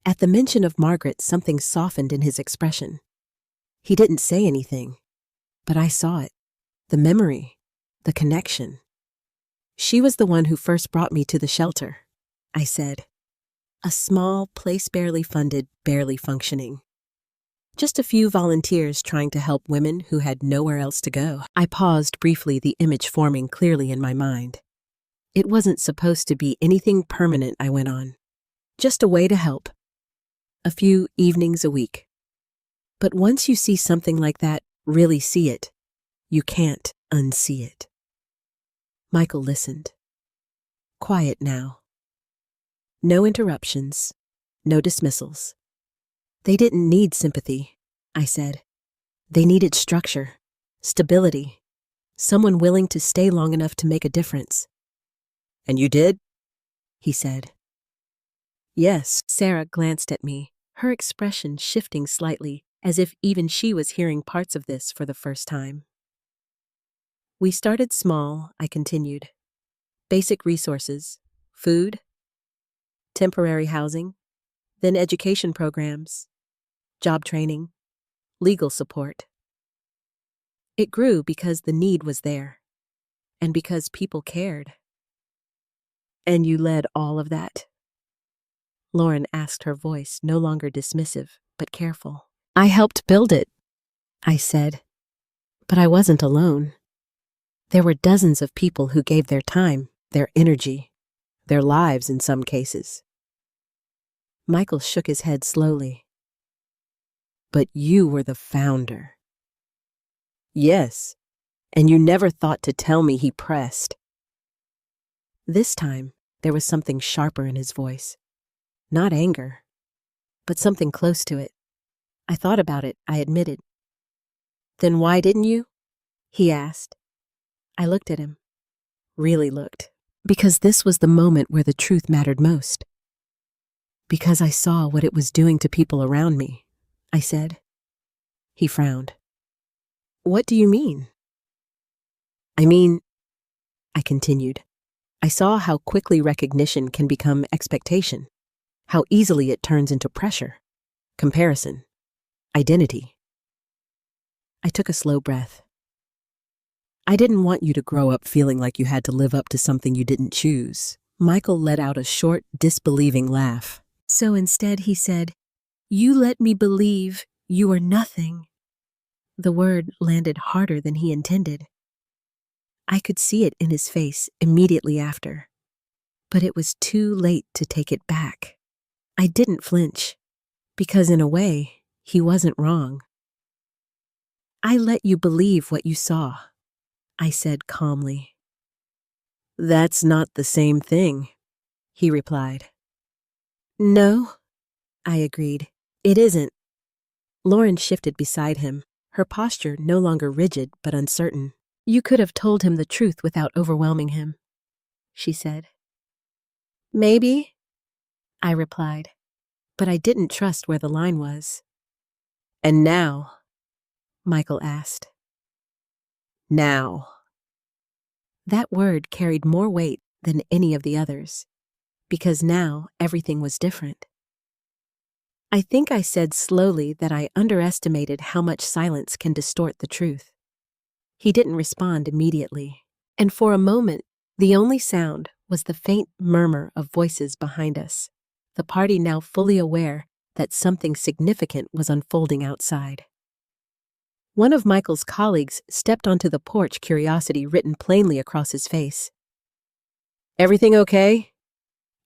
At the mention of Margaret, something softened in his expression. He didn't say anything, but I saw it. The memory, the connection. "She was the one who first brought me to the shelter," I said. "A small place, barely funded, barely functioning. Just a few volunteers trying to help women who had nowhere else to go." I paused briefly, the image forming clearly in my mind. "It wasn't supposed to be anything permanent," I went on. "Just a way to help. A few evenings a week. But once you see something like that, really see it, you can't unsee it." Michael listened. Quiet now. No interruptions, no dismissals. "They didn't need sympathy," I said. "They needed structure, stability, someone willing to stay long enough to make a difference." "And you did?" he said. "Yes." Sarah glanced at me, her expression shifting slightly, as if even she was hearing parts of this for the first time. "We started small," I continued. "Basic resources, food, temporary housing, then education programs, job training, legal support. It grew because the need was there, and because people cared." "And you led all of that?" Lauren asked, her voice no longer dismissive, but careful. "I helped build it," I said. "But I wasn't alone. There were dozens of people who gave their time, their energy, their lives in some cases." Michael shook his head slowly. "But you were the founder." "Yes, and you never thought to tell me," he pressed. This time, there was something sharper in his voice. Not anger, but something close to it. "I thought about it," I admitted. "Then why didn't you?" he asked. I looked at him. Really looked. "Because this was the moment where the truth mattered most. Because I saw what it was doing to people around me," I said. He frowned. "What do you mean?" "I mean," I continued, "I saw how quickly recognition can become expectation, how easily it turns into pressure, comparison, identity." I took a slow breath. "I didn't want you to grow up feeling like you had to live up to something you didn't choose." Michael let out a short, disbelieving laugh. "So instead," he said, "you let me believe you were nothing." The word landed harder than he intended. I could see it in his face immediately after. But it was too late to take it back. I didn't flinch, because in a way, he wasn't wrong. "I let you believe what you saw," I said calmly. "That's not the same thing," he replied. "No," I agreed. "It isn't." Lauren shifted beside him, her posture no longer rigid but uncertain. "You could have told him the truth without overwhelming him," she said. "Maybe," I replied, but I didn't trust where the line was. "And now?" Michael asked. "Now." That word carried more weight than any of the others, because now everything was different. I think I said slowly that I underestimated how much silence can distort the truth. He didn't respond immediately, and for a moment, the only sound was the faint murmur of voices behind us, the party now fully aware that something significant was unfolding outside. One of Michael's colleagues stepped onto the porch, curiosity written plainly across his face. "Everything okay?"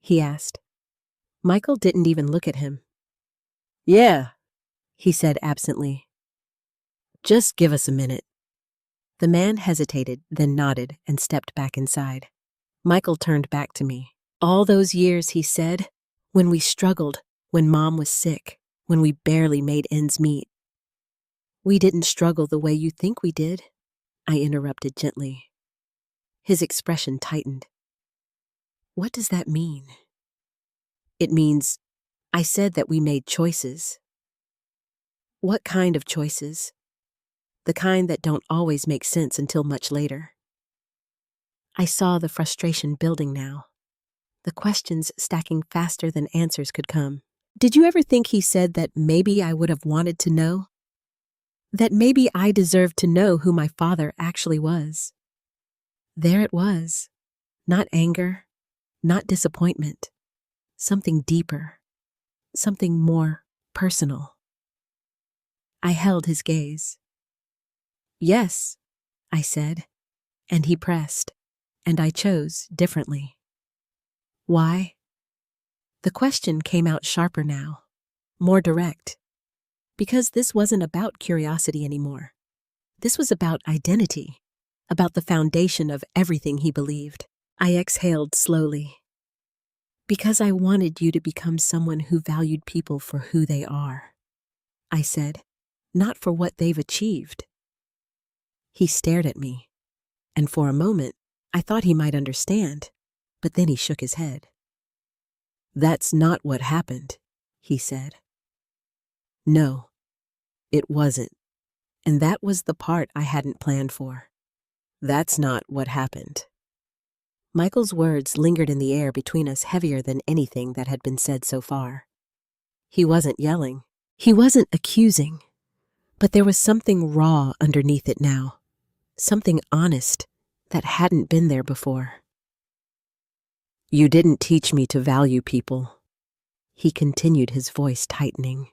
he asked. Michael didn't even look at him. "Yeah," he said absently. "Just give us a minute." The man hesitated, then nodded and stepped back inside. Michael turned back to me. "All those years," he said, "when we struggled, when Mom was sick, when we barely made ends meet." "We didn't struggle the way you think we did," I interrupted gently. His expression tightened. "What does that mean?" "It means," I said, "that we made choices." "What kind of choices?" "The kind that don't always make sense until much later." I saw the frustration building now, the questions stacking faster than answers could come. "Did you ever think," he said, "that maybe I would have wanted to know? That maybe I deserved to know who my father actually was?" There it was. Not anger, not disappointment. Something deeper. Something more personal. I held his gaze. "Yes," I said, and he pressed, and I chose differently. "Why?" The question came out sharper now, more direct. Because this wasn't about curiosity anymore. This was about identity, about the foundation of everything he believed. I exhaled slowly. "Because I wanted you to become someone who valued people for who they are," I said, "not for what they've achieved." He stared at me, and for a moment, I thought he might understand, but then he shook his head. "That's not what happened," he said. No, it wasn't, and that was the part I hadn't planned for. "That's not what happened." Michael's words lingered in the air between us, heavier than anything that had been said so far. He wasn't yelling. He wasn't accusing. But there was something raw underneath it now. Something honest that hadn't been there before. "You didn't teach me to value people," he continued, his voice tightening.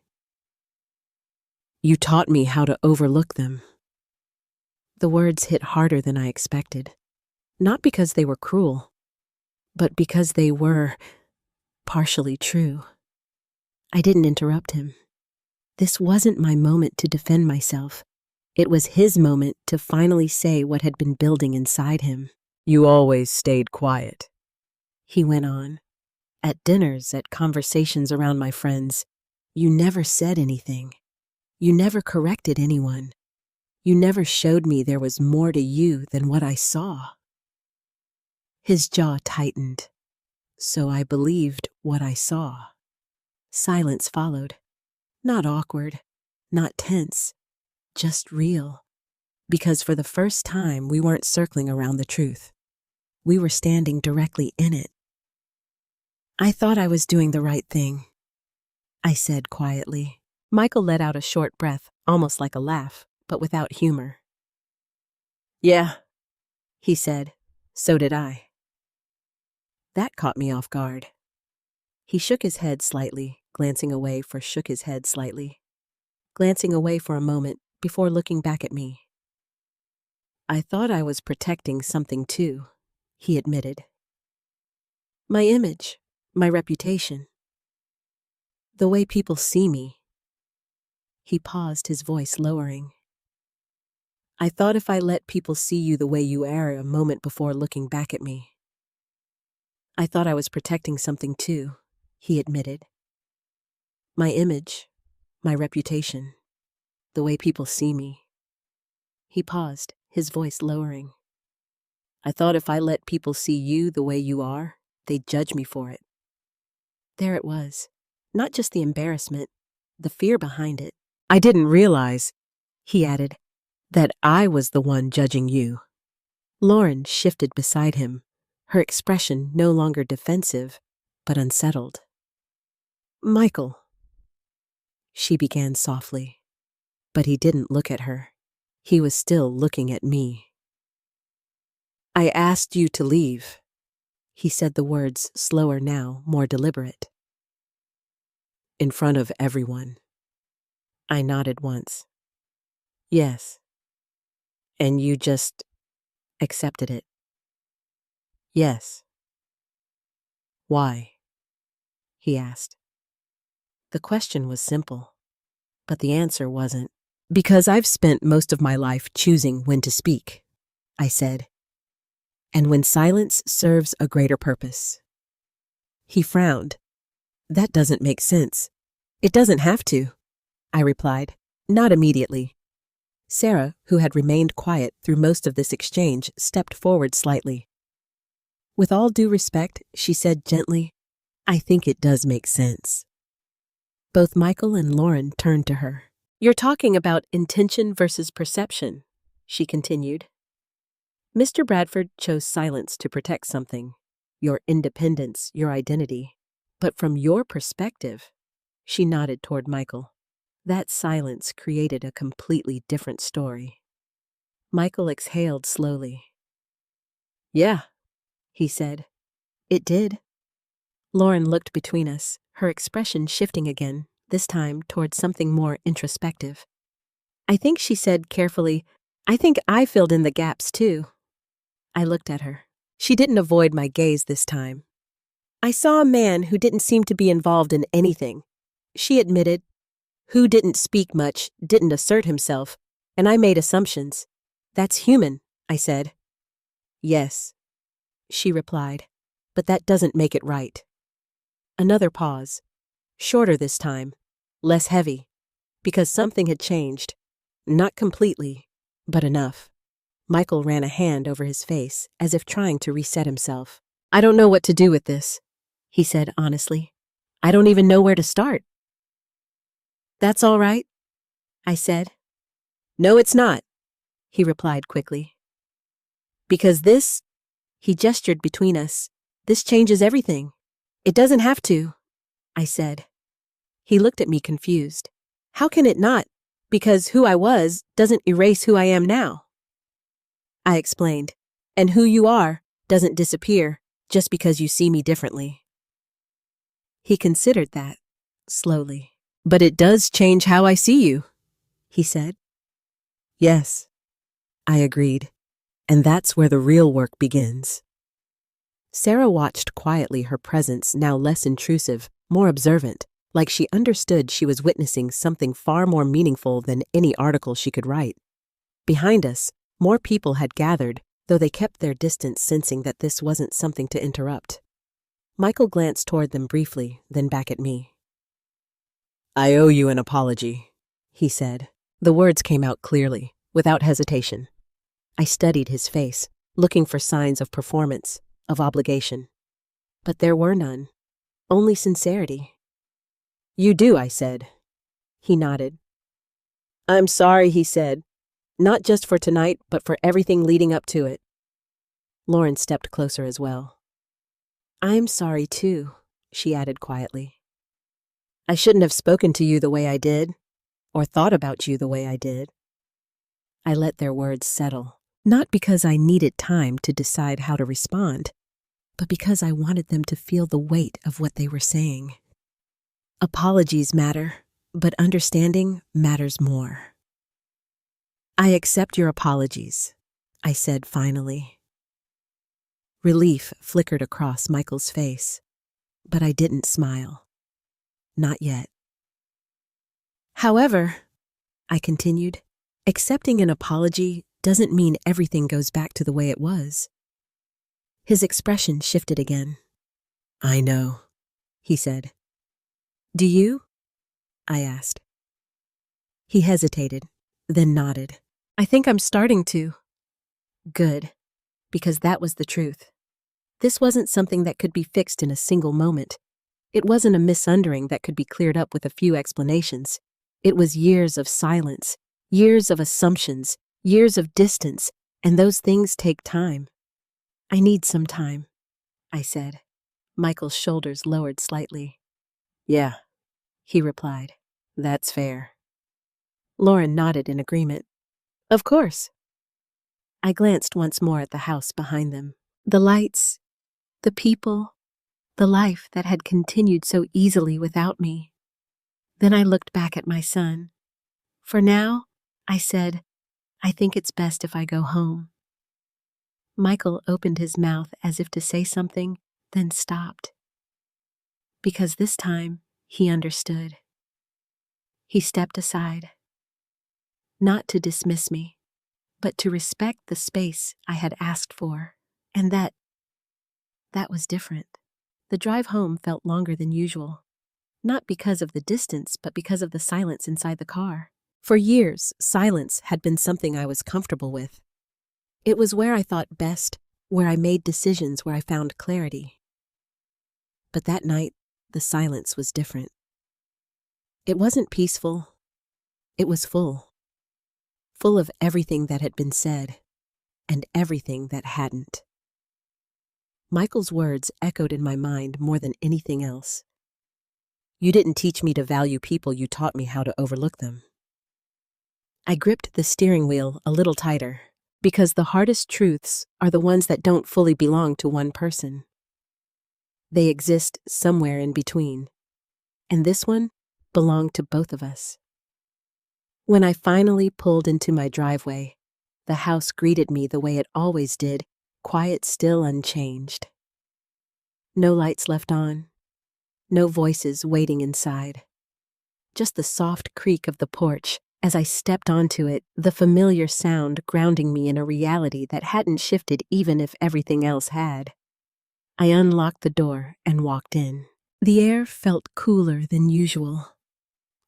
"You taught me how to overlook them." The words hit harder than I expected. Not because they were cruel, but because they were partially true. I didn't interrupt him. This wasn't my moment to defend myself. It was his moment to finally say what had been building inside him. "You always stayed quiet," he went on. "At dinners, at conversations around my friends, you never said anything. You never corrected anyone. You never showed me there was more to you than what I saw." His jaw tightened. So I believed what I saw. Silence followed. Not awkward, not tense, just real. Because for the first time, we weren't circling around the truth. We were standing directly in it. "I thought I was doing the right thing," I said quietly. Michael let out a short breath, almost like a laugh, but without humor. "Yeah," he said. "So did I." That caught me off guard. He shook his head slightly, glancing away for a moment before looking back at me. "I thought I was protecting something too," he admitted. "My image, my reputation, the way people see me." He paused, his voice lowering. "I thought if I let people see you the way you are," a moment before looking back at me. "I thought I was protecting something too," he admitted. "My image, my reputation, the way people see me." He paused, his voice lowering. "I thought if I let people see you the way you are, they'd judge me for it." There it was. Not just the embarrassment, the fear behind it. "I didn't realize," he added, "that I was the one judging you." Lauren shifted beside him, her expression no longer defensive, but unsettled. "Michael," she began softly. But he didn't look at her. He was still looking at me. I asked you to leave. He said the words slower now, more deliberate. In front of everyone. I nodded once. Yes. And you just accepted it? Yes. Why? He asked. The question was simple, but the answer wasn't. Because I've spent most of my life choosing when to speak, I said. And when silence serves a greater purpose. He frowned. That doesn't make sense. It doesn't have to, I replied, not immediately. Sarah, who had remained quiet through most of this exchange, stepped forward slightly. With all due respect, she said gently, I think it does make sense. Both Michael and Lauren turned to her. You're talking about intention versus perception, she continued. Mr. Bradford chose silence to protect something, your independence, your identity. But from your perspective, she nodded toward Michael. That silence created a completely different story. Michael exhaled slowly. Yeah, he said. It did. Lauren looked between us, her expression shifting again, this time toward something more introspective. I think she said carefully, I think I filled in the gaps too. I looked at her. She didn't avoid my gaze this time. I saw a man who didn't seem to be involved in anything. She admitted, who didn't speak much, didn't assert himself, and I made assumptions. That's human, I said. Yes, she replied, but that doesn't make it right. Another pause, shorter this time, less heavy, because something had changed. Not completely, but enough. Michael ran a hand over his face, as if trying to reset himself. I don't know what to do with this, he said honestly. I don't even know where to start. That's all right, I said. No, it's not, he replied quickly. Because this, he gestured between us, this changes everything. It doesn't have to, I said. He looked at me confused. How can it not? Because who I was doesn't erase who I am now. I explained, and who you are doesn't disappear just because you see me differently. He considered that, slowly. But it does change how I see you, he said. Yes, I agreed, and that's where the real work begins. Sarah watched quietly, her presence now less intrusive, more observant, like she understood she was witnessing something far more meaningful than any article she could write. Behind us, more people had gathered, though they kept their distance, sensing that this wasn't something to interrupt. Michael glanced toward them briefly, then back at me. I owe you an apology, he said. The words came out clearly, without hesitation. I studied his face, looking for signs of performance, of obligation. But there were none, only sincerity. You do, I said. He nodded. I'm sorry, he said. Not just for tonight, but for everything leading up to it. Lauren stepped closer as well. I'm sorry too, she added quietly. I shouldn't have spoken to you the way I did, or thought about you the way I did. I let their words settle, not because I needed time to decide how to respond, but because I wanted them to feel the weight of what they were saying. Apologies matter, but understanding matters more. I accept your apologies, I said finally. Relief flickered across Michael's face, but I didn't smile. Not yet. However, I continued, accepting an apology doesn't mean everything goes back to the way it was. His expression shifted again. I know, he said. Do you? I asked. He hesitated, then nodded. I think I'm starting to. Good, because that was the truth. This wasn't something that could be fixed in a single moment. It wasn't a misundering that could be cleared up with a few explanations. It was years of silence, years of assumptions, years of distance, and those things take time. I need some time, I said. Michael's shoulders lowered slightly. Yeah, he replied. That's fair. Lauren nodded in agreement. Of course. I glanced once more at the house behind them. The lights, the people, the life that had continued so easily without me. Then I looked back at my son. For now, I said, I think it's best if I go home. Michael opened his mouth as if to say something, then stopped. Because this time, he understood. He stepped aside. Not to dismiss me, but to respect the space I had asked for, and that was different. The drive home felt longer than usual, not because of the distance, but because of the silence inside the car. For years, silence had been something I was comfortable with. It was where I thought best, where I made decisions, where I found clarity. But that night, the silence was different. It wasn't peaceful. It was full. Full of everything that had been said, and everything that hadn't. Michael's words echoed in my mind more than anything else. You didn't teach me to value people, you taught me how to overlook them. I gripped the steering wheel a little tighter, because the hardest truths are the ones that don't fully belong to one person. They exist somewhere in between, and this one belonged to both of us. When I finally pulled into my driveway, the house greeted me the way it always did, quiet, still, unchanged. No lights left on, no voices waiting inside. Just the soft creak of the porch as I stepped onto it, the familiar sound grounding me in a reality that hadn't shifted even if everything else had. I unlocked the door and walked in. The air felt cooler than usual.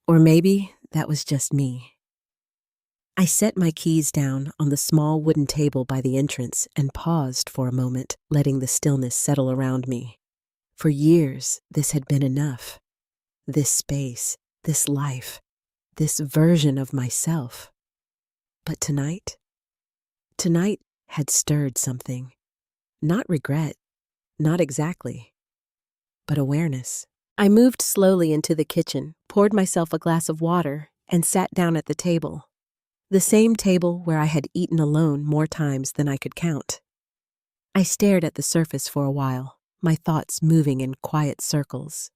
Or maybe that was just me. I set my keys down on the small wooden table by the entrance and paused for a moment, letting the stillness settle around me. For years, this had been enough. This space, this life, this version of myself. But tonight had stirred something. Not regret, not exactly, but awareness. I moved slowly into the kitchen, poured myself a glass of water, and sat down at the table. The same table where I had eaten alone more times than I could count. I stared at the surface for a while, my thoughts moving in quiet circles.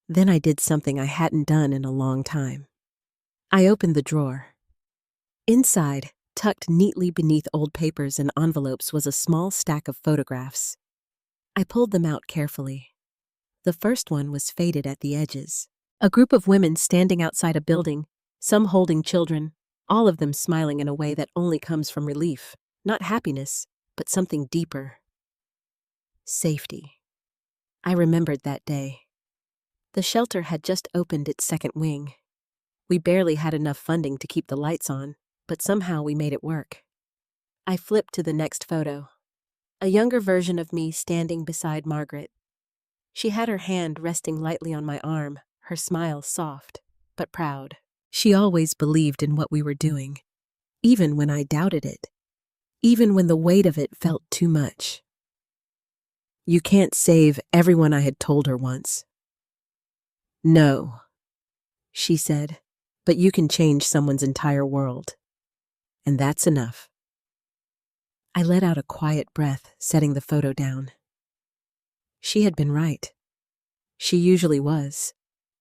Then I did something I hadn't done in a long time. I opened the drawer. Inside, tucked neatly beneath old papers and envelopes, was a small stack of photographs. I pulled them out carefully. The first one was faded at the edges. A group of women standing outside a building, some holding children, all of them smiling in a way that only comes from relief, not happiness, but something deeper. Safety. I remembered that day. The shelter had just opened its second wing. We barely had enough funding to keep the lights on, but somehow we made it work. I flipped to the next photo. A younger version of me standing beside Margaret. She had her hand resting lightly on my arm, her smile soft, but proud. She always believed in what we were doing, even when I doubted it, even when the weight of it felt too much. You can't save everyone, I had told her once. No, she said, but you can change someone's entire world. And that's enough. I let out a quiet breath, setting the photo down. She had been right. She usually was.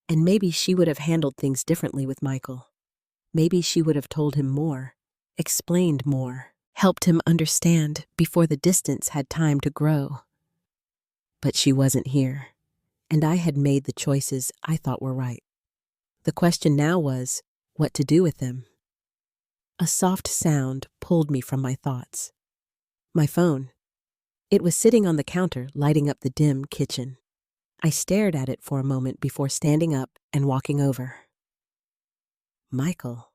And maybe she would have handled things differently with Michael. Maybe she would have told him more, explained more, helped him understand before the distance had time to grow. But she wasn't here, and I had made the choices I thought were right. The question now was, what to do with them? A soft sound pulled me from my thoughts. My phone. It was sitting on the counter, lighting up the dim kitchen. I stared at it for a moment before standing up and walking over. Michael.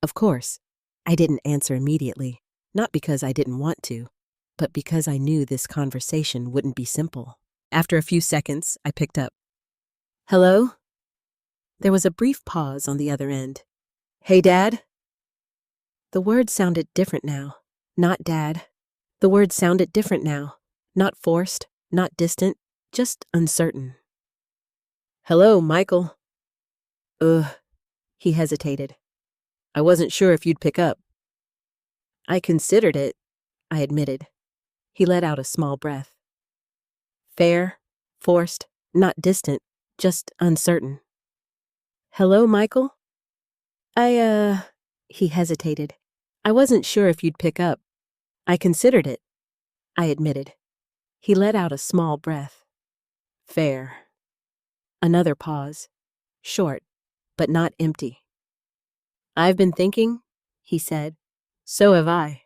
Of course, I didn't answer immediately, not because I didn't want to, but because I knew this conversation wouldn't be simple. After a few seconds, I picked up. Hello? There was a brief pause on the other end. Hey, Dad? The word sounded different now. Not Dad. The word sounded different now. Not forced, not distant, just uncertain. Hello, Michael. Ugh, he hesitated. I wasn't sure if you'd pick up. I considered it, I admitted. He let out a small breath. Fair, forced, not distant, just uncertain. Hello, Michael? He hesitated. I wasn't sure if you'd pick up. I considered it, I admitted. He let out a small breath. Fair. Another pause. Short, but not empty. I've been thinking, he said. So have I.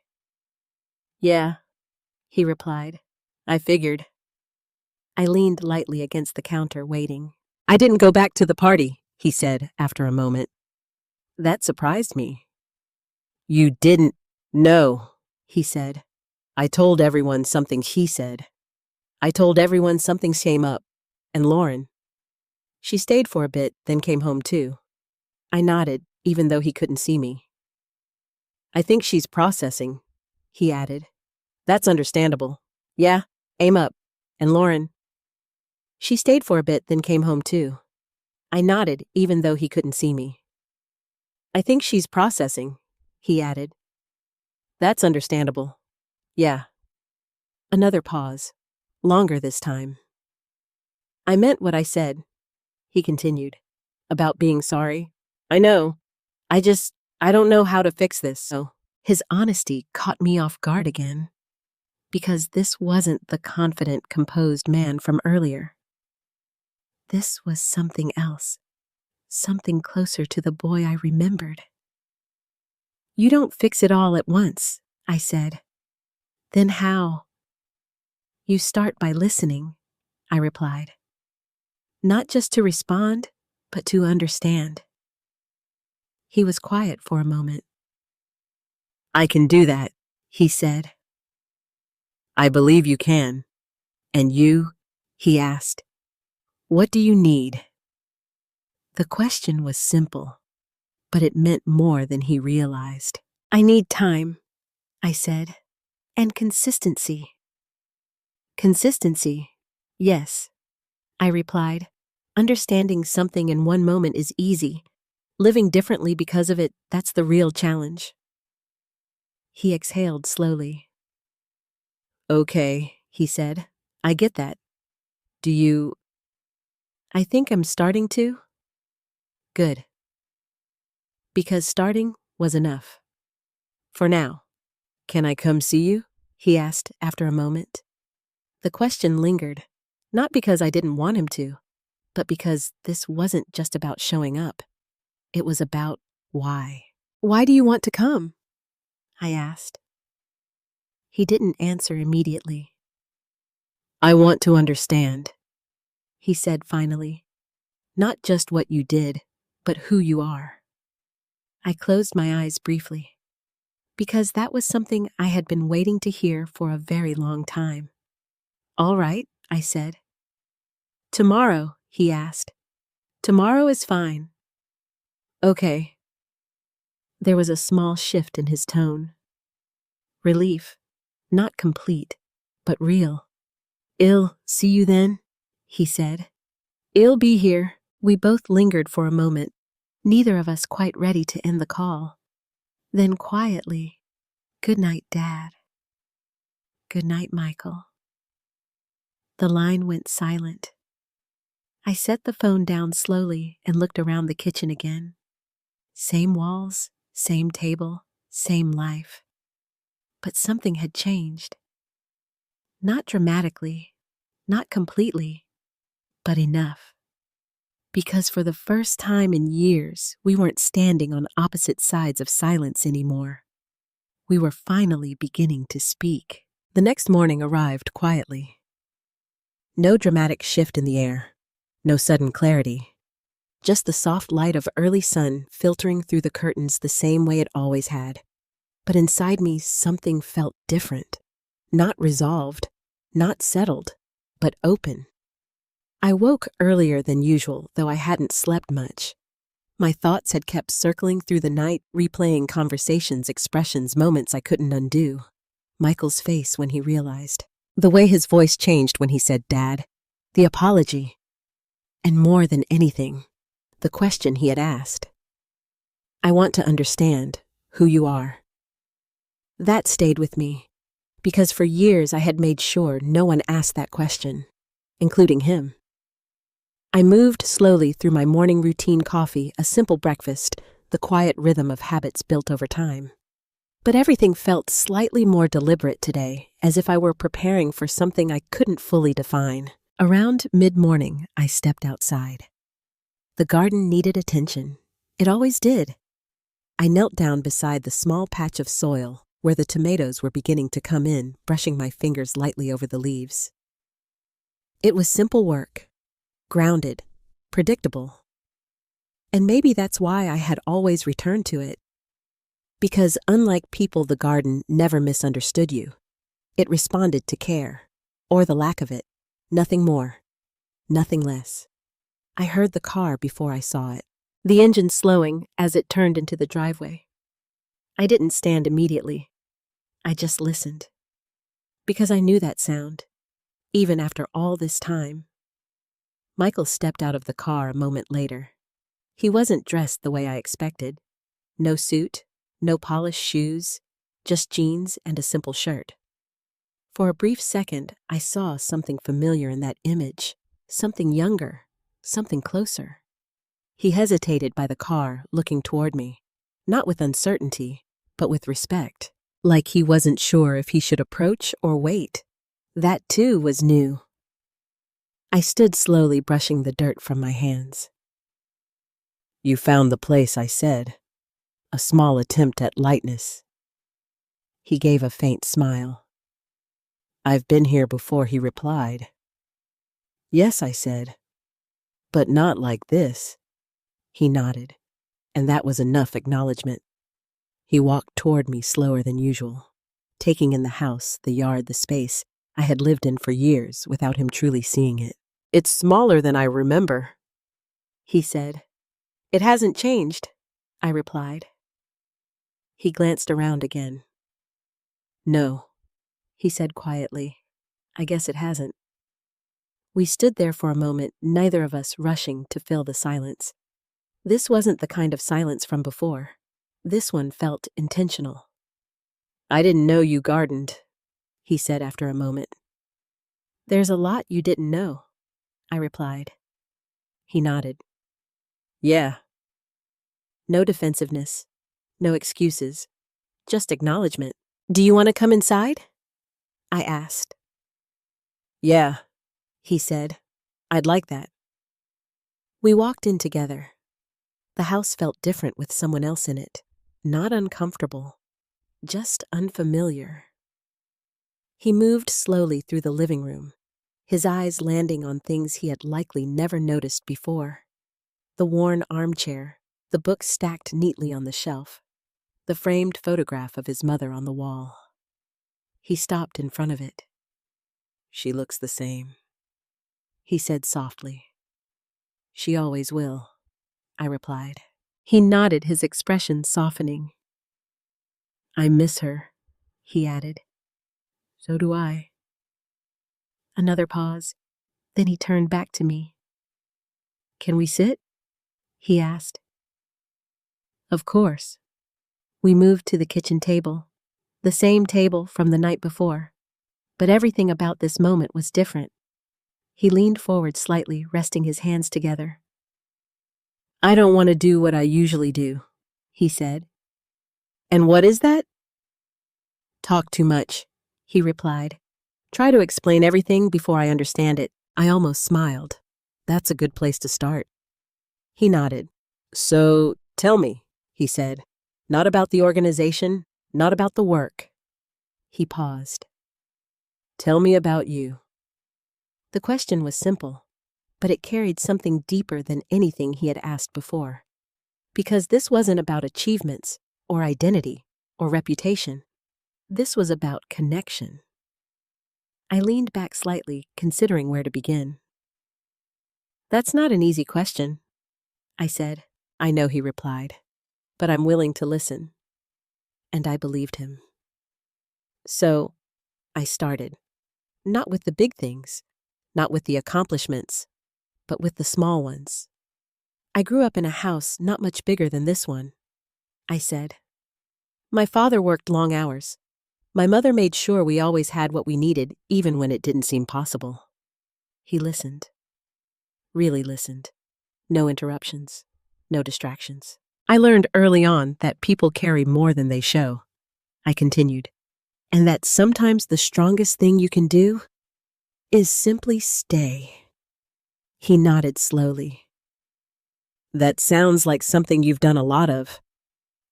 Yeah, he replied. I figured. I leaned lightly against the counter, waiting. I didn't go back to the party, he said after a moment. That surprised me. You didn't? No, he said. I told everyone something he said. I told everyone something came up. And Lauren. She stayed for a bit, then came home too. I nodded, even though he couldn't see me. I think she's processing, he added. That's understandable. Yeah, aim up. And Lauren. She stayed for a bit, then came home too. I nodded, even though he couldn't see me. I think she's processing, he added. That's understandable. Yeah. Another pause. Longer this time. I meant what I said, he continued. About being sorry. I know. I don't know how to fix this, so. His honesty caught me off guard again. Because this wasn't the confident, composed man from earlier. This was something else. Something closer to the boy I remembered. You don't fix it all at once, I said. Then how? You start by listening, I replied. Not just to respond, but to understand. He was quiet for a moment. I can do that, he said. I believe you can. And you? He asked. What do you need? The question was simple, but it meant more than he realized. I need time, I said, and consistency. Consistency, yes, I replied. Understanding something in one moment is easy. Living differently because of it, that's the real challenge. He exhaled slowly. Okay, he said. I get that. Do you... I think I'm starting to. Good. Because starting was enough. For now. Can I come see you? He asked after a moment. The question lingered, not because I didn't want him to, but because this wasn't just about showing up. It was about why. Why do you want to come? I asked. He didn't answer immediately. I want to understand, he said finally. Not just what you did, but who you are. I closed my eyes briefly, because that was something I had been waiting to hear for a very long time. All right, I said. Tomorrow, he asked. Tomorrow is fine. Okay. There was a small shift in his tone. Relief, not complete, but real. I'll see you then, he said. I'll be here. We both lingered for a moment, neither of us quite ready to end the call. Then quietly, good night, Dad. Good night, Michael. The line went silent. I set the phone down slowly and looked around the kitchen again. Same walls, same table, same life. But something had changed. Not dramatically, not completely, but enough. Because for the first time in years, we weren't standing on opposite sides of silence anymore. We were finally beginning to speak. The next morning arrived quietly. No dramatic shift in the air, no sudden clarity. Just the soft light of early sun filtering through the curtains the same way it always had. But inside me, something felt different. Not resolved, not settled, but open. I woke earlier than usual, though I hadn't slept much. My thoughts had kept circling through the night, replaying conversations, expressions, moments I couldn't undo. Michael's face when he realized. The way his voice changed when he said Dad. The apology. And more than anything, the question he had asked. I want to understand who you are. That stayed with me, because for years I had made sure no one asked that question, including him. I moved slowly through my morning routine coffee, a simple breakfast, the quiet rhythm of habits built over time. But everything felt slightly more deliberate today, as if I were preparing for something I couldn't fully define. Around mid-morning, I stepped outside. The garden needed attention. It always did. I knelt down beside the small patch of soil where the tomatoes were beginning to come in, brushing my fingers lightly over the leaves. It was simple work, grounded, predictable. And maybe that's why I had always returned to it. Because unlike people, the garden never misunderstood you. It responded to care, or the lack of it. Nothing more, nothing less. I heard the car before I saw it, the engine slowing as it turned into the driveway. I didn't stand immediately. I just listened. Because I knew that sound, even after all this time. Michael stepped out of the car a moment later. He wasn't dressed the way I expected. No suit, no polished shoes, just jeans and a simple shirt. For a brief second, I saw something familiar in that image, something younger, something closer. He hesitated by the car, looking toward me, not with uncertainty, but with respect, like he wasn't sure if he should approach or wait. That too was new. I stood slowly, brushing the dirt from my hands. "You found the place," I said, a small attempt at lightness. He gave a faint smile. "I've been here before," he replied. "Yes," I said, "but not like this." He nodded, and that was enough acknowledgement. He walked toward me slower than usual, taking in the house, the yard, the space I had lived in for years without him truly seeing it. "It's smaller than I remember," he said. "It hasn't changed," I replied. He glanced around again. "No," he said quietly. "I guess it hasn't." We stood there for a moment, neither of us rushing to fill the silence. This wasn't the kind of silence from before. This one felt intentional. "I didn't know you gardened," he said after a moment. "There's a lot you didn't know," I replied. He nodded. "Yeah." No defensiveness, no excuses, just acknowledgement. "Do you want to come inside?" I asked. "Yeah," he said. "I'd like that." We walked in together. The house felt different with someone else in it. Not uncomfortable, just unfamiliar. He moved slowly through the living room, his eyes landing on things he had likely never noticed before. The worn armchair, the books stacked neatly on the shelf, the framed photograph of his mother on the wall. He stopped in front of it. "She looks the same," he said softly. "She always will," I replied. He nodded, his expression softening. "I miss her," he added. "So do I." Another pause. Then he turned back to me. "Can we sit?" he asked. Of course. We moved to the kitchen table, the same table from the night before, but everything about this moment was different. He leaned forward slightly, resting his hands together. "I don't want to do what I usually do," he said. "And what is that?" "Talk too much," he replied. "Try to explain everything before I understand it." I almost smiled. That's a good place to start. He nodded. "So, tell me," he said. "Not about the organization, not about the work." He paused. "Tell me about you." The question was simple, but it carried something deeper than anything he had asked before. Because this wasn't about achievements, or identity, or reputation. This was about connection. I leaned back slightly, considering where to begin. "That's not an easy question," I said. "I know," he replied, "but I'm willing to listen." And I believed him. So, I started. Not with the big things, not with the accomplishments, but with the small ones. I grew up in a house not much bigger than this one, I said. My father worked long hours. My mother made sure we always had what we needed, even when it didn't seem possible. He listened. Really listened. No interruptions. No distractions. I learned early on that people carry more than they show, I continued, and that sometimes the strongest thing you can do is simply stay. He nodded slowly. That sounds like something you've done a lot of.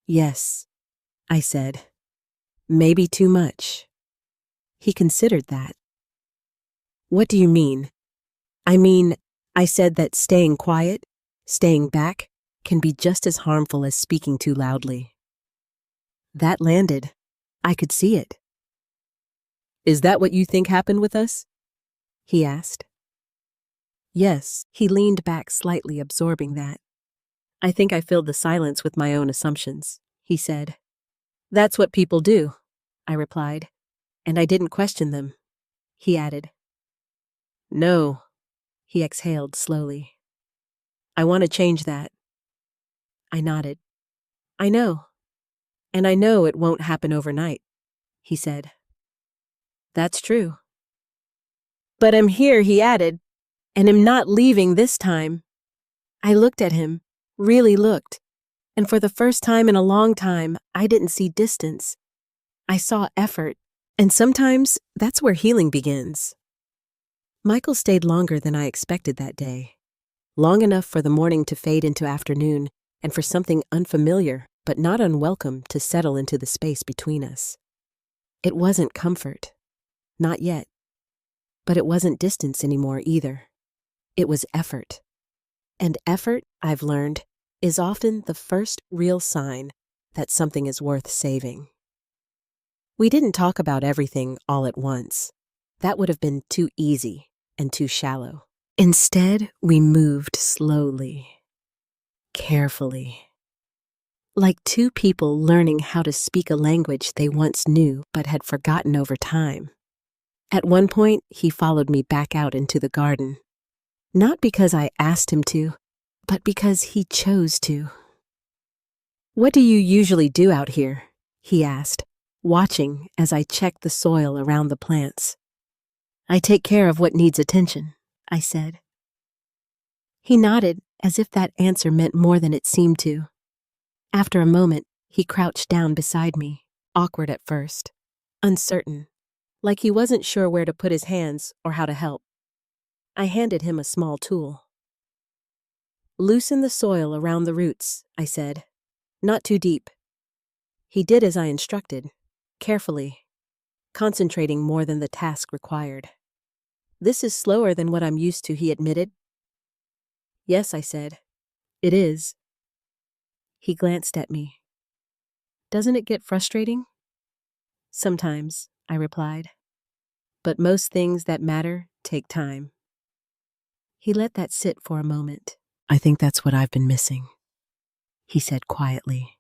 Yes, I said. Maybe too much. He considered that. What do you mean? I said that staying quiet, staying back, can be just as harmful as speaking too loudly. That landed. I could see it. Is that what you think happened with us? He asked. Yes, he leaned back slightly, absorbing that. I think I filled the silence with my own assumptions, he said. That's what people do, I replied, and I didn't question them, he added. No, he exhaled slowly. I want to change that. I nodded. I know. And I know it won't happen overnight, he said. That's true. But I'm here, he added, and am not leaving this time. I looked at him, really looked, and for the first time in a long time, I didn't see distance. I saw effort, and sometimes that's where healing begins. Michael stayed longer than I expected that day, long enough for the morning to fade into afternoon and for something unfamiliar but not unwelcome to settle into the space between us. It wasn't comfort, not yet, but it wasn't distance anymore either. It was effort. And effort, I've learned, is often the first real sign that something is worth saving. We didn't talk about everything all at once. That would have been too easy and too shallow. Instead, we moved slowly, carefully, like two people learning how to speak a language they once knew but had forgotten over time. At one point, he followed me back out into the garden, not because I asked him to, but because he chose to. What do you usually do out here? He asked, watching as I checked the soil around the plants. I take care of what needs attention, I said. He nodded as if that answer meant more than it seemed to. After a moment, he crouched down beside me, awkward at first, uncertain, like he wasn't sure where to put his hands or how to help. I handed him a small tool. Loosen the soil around the roots, I said. Not too deep. He did as I instructed, carefully, concentrating more than the task required. This is slower than what I'm used to, he admitted. Yes, I said. It is. He glanced at me. Doesn't it get frustrating? Sometimes, I replied. But most things that matter take time. He let that sit for a moment. I think that's what I've been missing, he said quietly.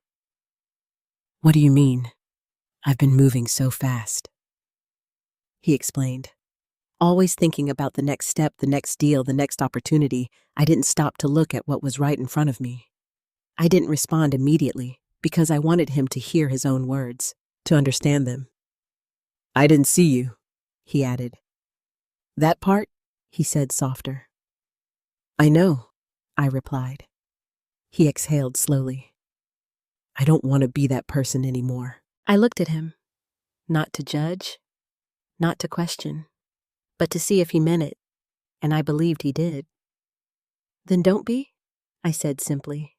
What do you mean? I've been moving so fast. He explained. Always thinking about the next step, the next deal, the next opportunity, I didn't stop to look at what was right in front of me. I didn't respond immediately because I wanted him to hear his own words, to understand them. I didn't see you, he added. That part, he said softer. I know, I replied. He exhaled slowly. I don't want to be that person anymore. I looked at him, not to judge, not to question, but to see if he meant it, and I believed he did. Then don't be, I said simply.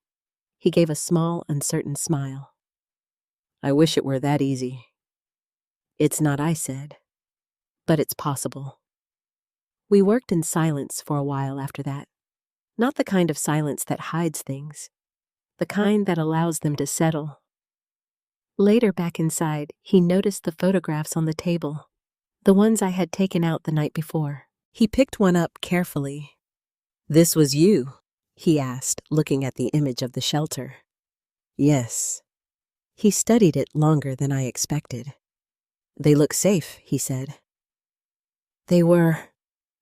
He gave a small, uncertain smile. I wish it were that easy. It's not, I said, but it's possible. We worked in silence for a while after that. Not the kind of silence that hides things, the kind that allows them to settle. Later, back inside, he noticed the photographs on the table, the ones I had taken out the night before. He picked one up carefully. This was you, he asked, looking at the image of the shelter. Yes. He studied it longer than I expected. They look safe, he said. They were,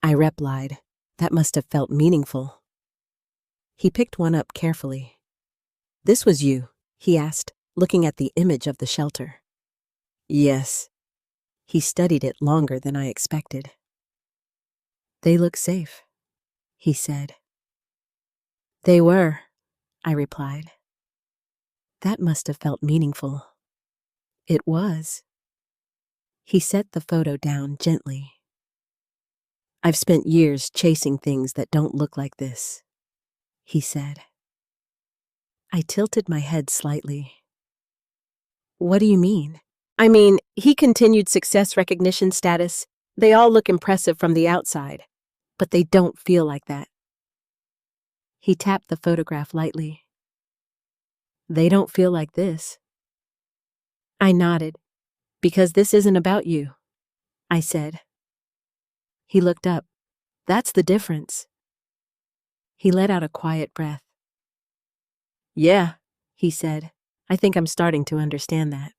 I replied. That must have felt meaningful. He picked one up carefully. "This was you?" he asked, looking at the image of the shelter. "Yes." He studied it longer than I expected. "They look safe," he said. "They were," I replied. That must have felt meaningful. It was. He set the photo down gently. "I've spent years chasing things that don't look like this," he said. I tilted my head slightly. "What do you mean?" "I mean, he continued success recognition status. They all look impressive from the outside, but they don't feel like that." He tapped the photograph lightly. "They don't feel like this." I nodded. "Because this isn't about you," I said. He looked up. "That's the difference." He let out a quiet breath. "Yeah," he said. "I think I'm starting to understand that."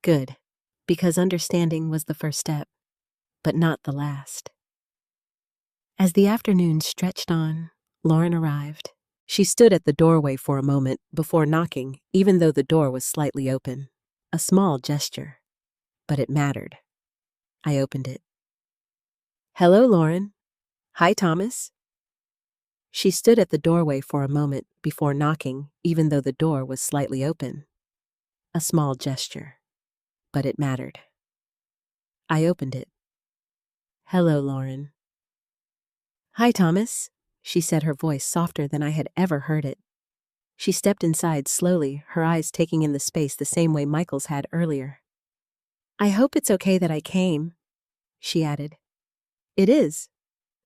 Good, because understanding was the first step, but not the last. As the afternoon stretched on, Lauren arrived. She stood at the doorway for a moment before knocking, even though the door was slightly open. A small gesture, but it mattered. I opened it. "Hello, Lauren." "Hi, Thomas." She stood at the doorway for a moment before knocking, even though the door was slightly open. A small gesture, but it mattered. I opened it. "Hello, Lauren." "Hi, Thomas," she said, her voice softer than I had ever heard it. She stepped inside slowly, her eyes taking in the space the same way Michael's had earlier. "I hope it's okay that I came," she added. "It is,"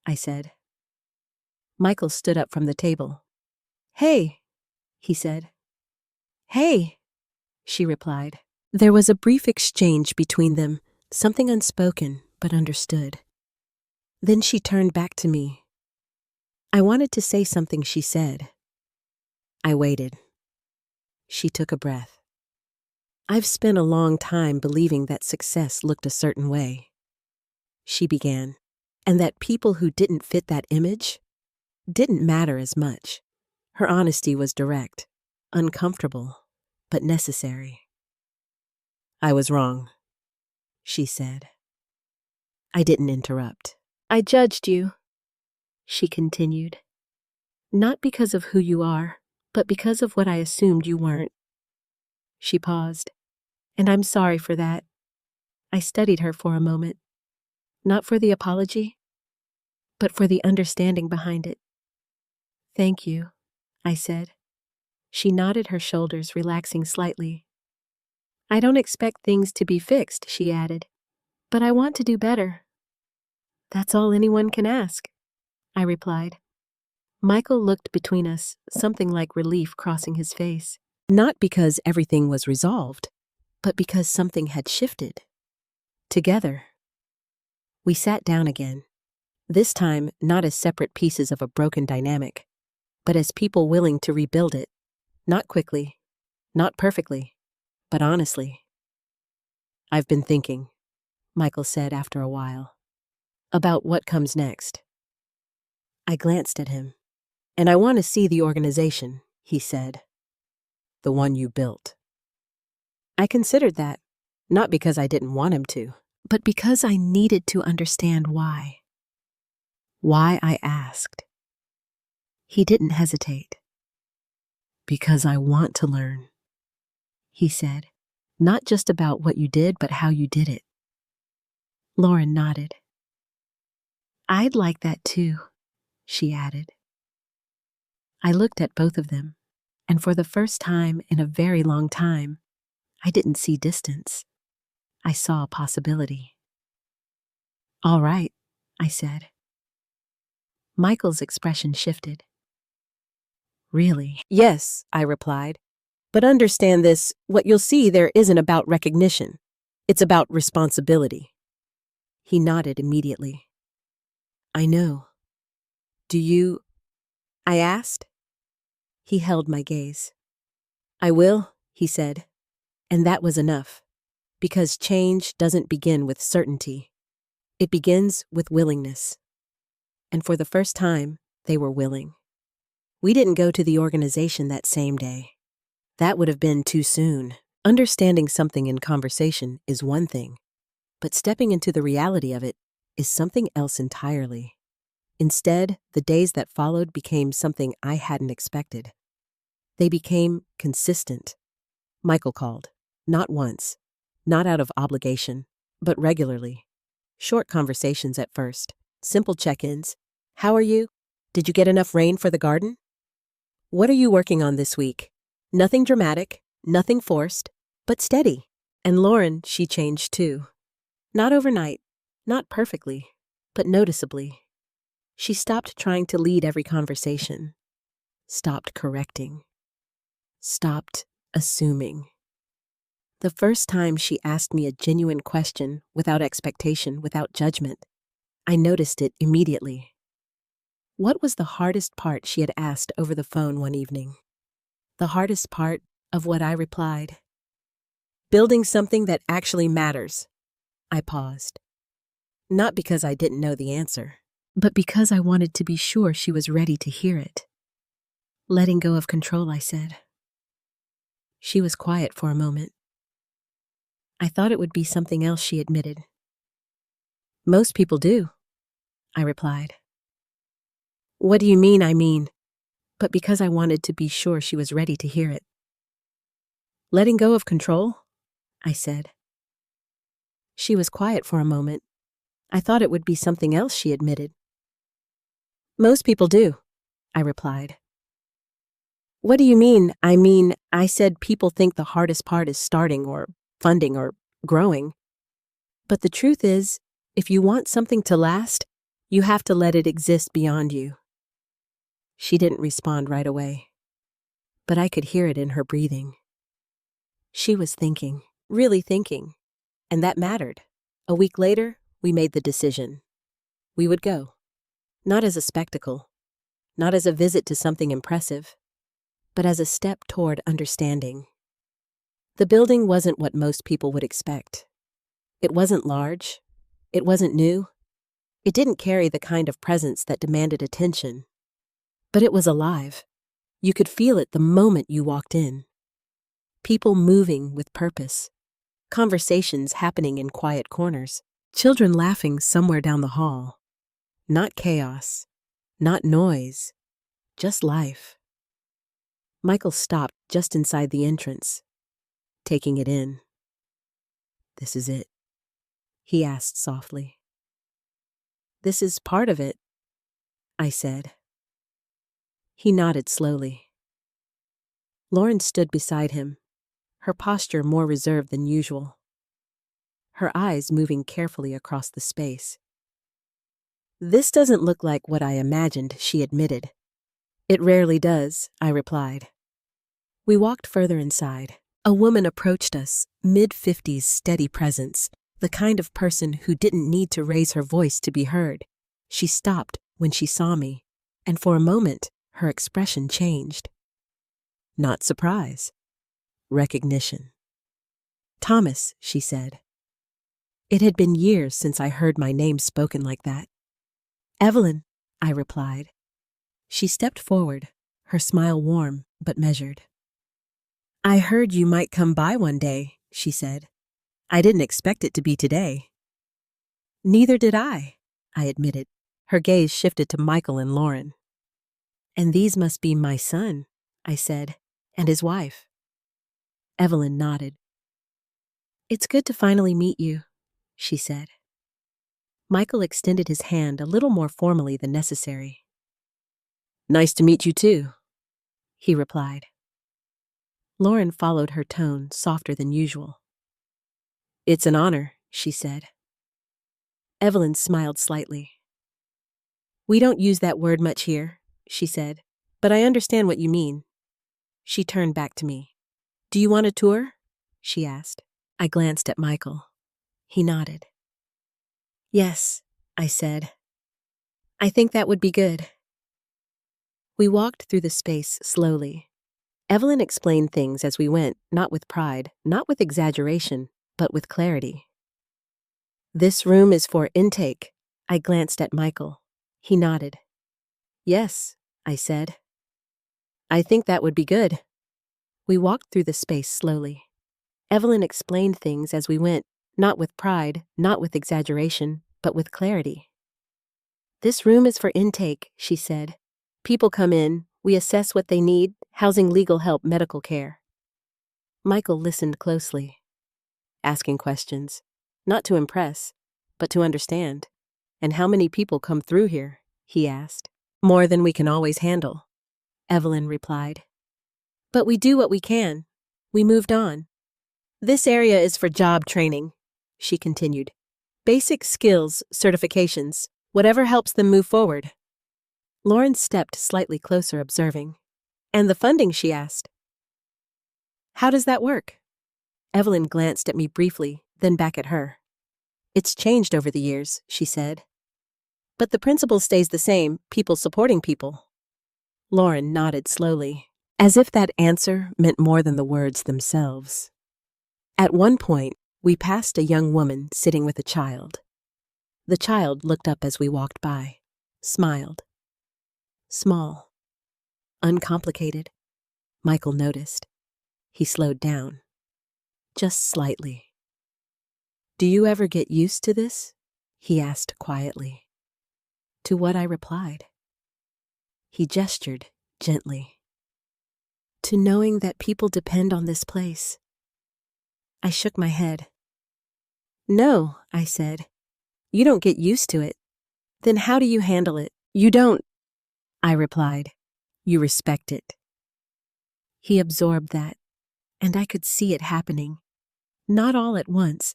I said. Michael stood up from the table. "Hey," he said. "Hey," she replied. There was a brief exchange between them, something unspoken but understood. Then she turned back to me. I wanted to say something she said. I waited. She took a breath. "I've spent a long time believing that success looked a certain way," she began, "and that people who didn't fit that image didn't matter as much." Her honesty was direct, uncomfortable, but necessary. "I was wrong," she said. I didn't interrupt. "I judged you," she continued. "Not because of who you are, but because of what I assumed you weren't." She paused. "And I'm sorry for that." I studied her for a moment. Not for the apology, but for the understanding behind it. "Thank you," I said. She nodded her shoulders, relaxing slightly. "I don't expect things to be fixed," she added, "but I want to do better." "That's all anyone can ask," I replied. Michael looked between us, something like relief crossing his face. Not because everything was resolved, but because something had shifted. Together. We sat down again, this time not as separate pieces of a broken dynamic, but as people willing to rebuild it, not quickly, not perfectly, but honestly. "I've been thinking," Michael said after a while, "about what comes next." I glanced at him. "And I want to see the organization," he said. "The one you built." I considered that, not because I didn't want him to, but because I needed to understand why. Why I asked. He didn't hesitate. "Because I want to learn," he said. "Not just about what you did, but how you did it." Lauren nodded. "I'd like that too," she added. I looked at both of them, and for the first time in a very long time, I didn't see distance. I saw a possibility. "All right," I said. Michael's expression shifted. "Really?" "Yes," I replied. "But understand this, what you'll see there isn't about recognition. It's about responsibility." He nodded immediately. "I know. Do you?" I asked. He held my gaze. "I will," he said. And that was enough, because change doesn't begin with certainty. It begins with willingness. And for the first time, they were willing. We didn't go to the organization that same day. That would have been too soon. Understanding something in conversation is one thing, but stepping into the reality of it is something else entirely. Instead, the days that followed became something I hadn't expected. They became consistent. Michael called. Not once. Not out of obligation, but regularly. Short conversations at first. Simple check-ins. How are you? Did you get enough rain for the garden? What are you working on this week? Nothing dramatic, nothing forced, but steady. And Lauren, she changed too. Not overnight, not perfectly, but noticeably. She stopped trying to lead every conversation. Stopped correcting. Stopped assuming. The first time she asked me a genuine question, without expectation, without judgment, I noticed it immediately. What was the hardest part she had asked over the phone one evening? The hardest part of what I replied. Building something that actually matters. I paused. Not because I didn't know the answer, but because I wanted to be sure she was ready to hear it. Letting go of control, I said. She was quiet for a moment. I thought it would be something else, she admitted. Most people do, I replied. What do you mean, I mean? But because I wanted to be sure she was ready to hear it. Letting go of control, I said. She was quiet for a moment. I thought it would be something else, she admitted. Most people do, I replied. What do you mean? I mean, I said people think the hardest part is starting or funding or growing. But the truth is, if you want something to last, you have to let it exist beyond you. She didn't respond right away, but I could hear it in her breathing. She was thinking, really thinking, and that mattered. A week later, we made the decision. We would go. Not as a spectacle, not as a visit to something impressive, but as a step toward understanding. The building wasn't what most people would expect. It wasn't large. It wasn't new. It didn't carry the kind of presence that demanded attention. But it was alive. You could feel it the moment you walked in. People moving with purpose. Conversations happening in quiet corners. Children laughing somewhere down the hall. Not chaos. Not noise. Just life. Michael stopped just inside the entrance, taking it in. This is it, he asked softly. This is part of it, I said. He nodded slowly. Lauren stood beside him, her posture more reserved than usual, her eyes moving carefully across the space. This doesn't look like what I imagined, she admitted. It rarely does, I replied. We walked further inside. A woman approached us, mid-50s steady presence, the kind of person who didn't need to raise her voice to be heard. She stopped when she saw me, and for a moment, her expression changed. Not surprise. Recognition. Thomas, she said. It had been years since I heard my name spoken like that. Evelyn, I replied. She stepped forward, her smile warm but measured. I heard you might come by one day, she said. I didn't expect it to be today. Neither did I admitted. Her gaze shifted to Michael and Lauren. And these must be my son, I said, and his wife. Evelyn nodded. It's good to finally meet you, she said. Michael extended his hand a little more formally than necessary. Nice to meet you too, he replied. Lauren followed her tone, softer than usual. It's an honor, she said. Evelyn smiled slightly. We don't use that word much here, she said, but I understand what you mean. She turned back to me. Do you want a tour? She asked. I glanced at Michael. He nodded. Yes, I said. I think that would be good. We walked through the space slowly. Evelyn explained things as we went, not with pride, not with exaggeration, but with clarity. This room is for intake. I glanced at Michael. He nodded. Yes, I said. I think that would be good. We walked through the space slowly. Evelyn explained things as we went, not with pride, not with exaggeration, but with clarity. This room is for intake, she said. People come in, we assess what they need, housing, legal help, medical care. Michael listened closely, asking questions, not to impress, but to understand. And how many people come through here? He asked. More than we can always handle, Evelyn replied. But we do what we can. We moved on. This area is for job training, she continued. Basic skills, certifications, whatever helps them move forward. Lauren stepped slightly closer, observing. And the funding, she asked. How does that work? Evelyn glanced at me briefly, then back at her. It's changed over the years, she said. But the principle stays the same, people supporting people. Lauren nodded slowly, as if that answer meant more than the words themselves. At one point, we passed a young woman sitting with a child. The child looked up as we walked by, smiled. Small, uncomplicated, Michael noticed. He slowed down, just slightly. Do you ever get used to this? He asked quietly. To what I replied. He gestured gently. To knowing that people depend on this place. I shook my head. No, I said. You don't get used to it. Then how do you handle it? You don't, I replied. You respect it. He absorbed that, and I could see it happening. Not all at once,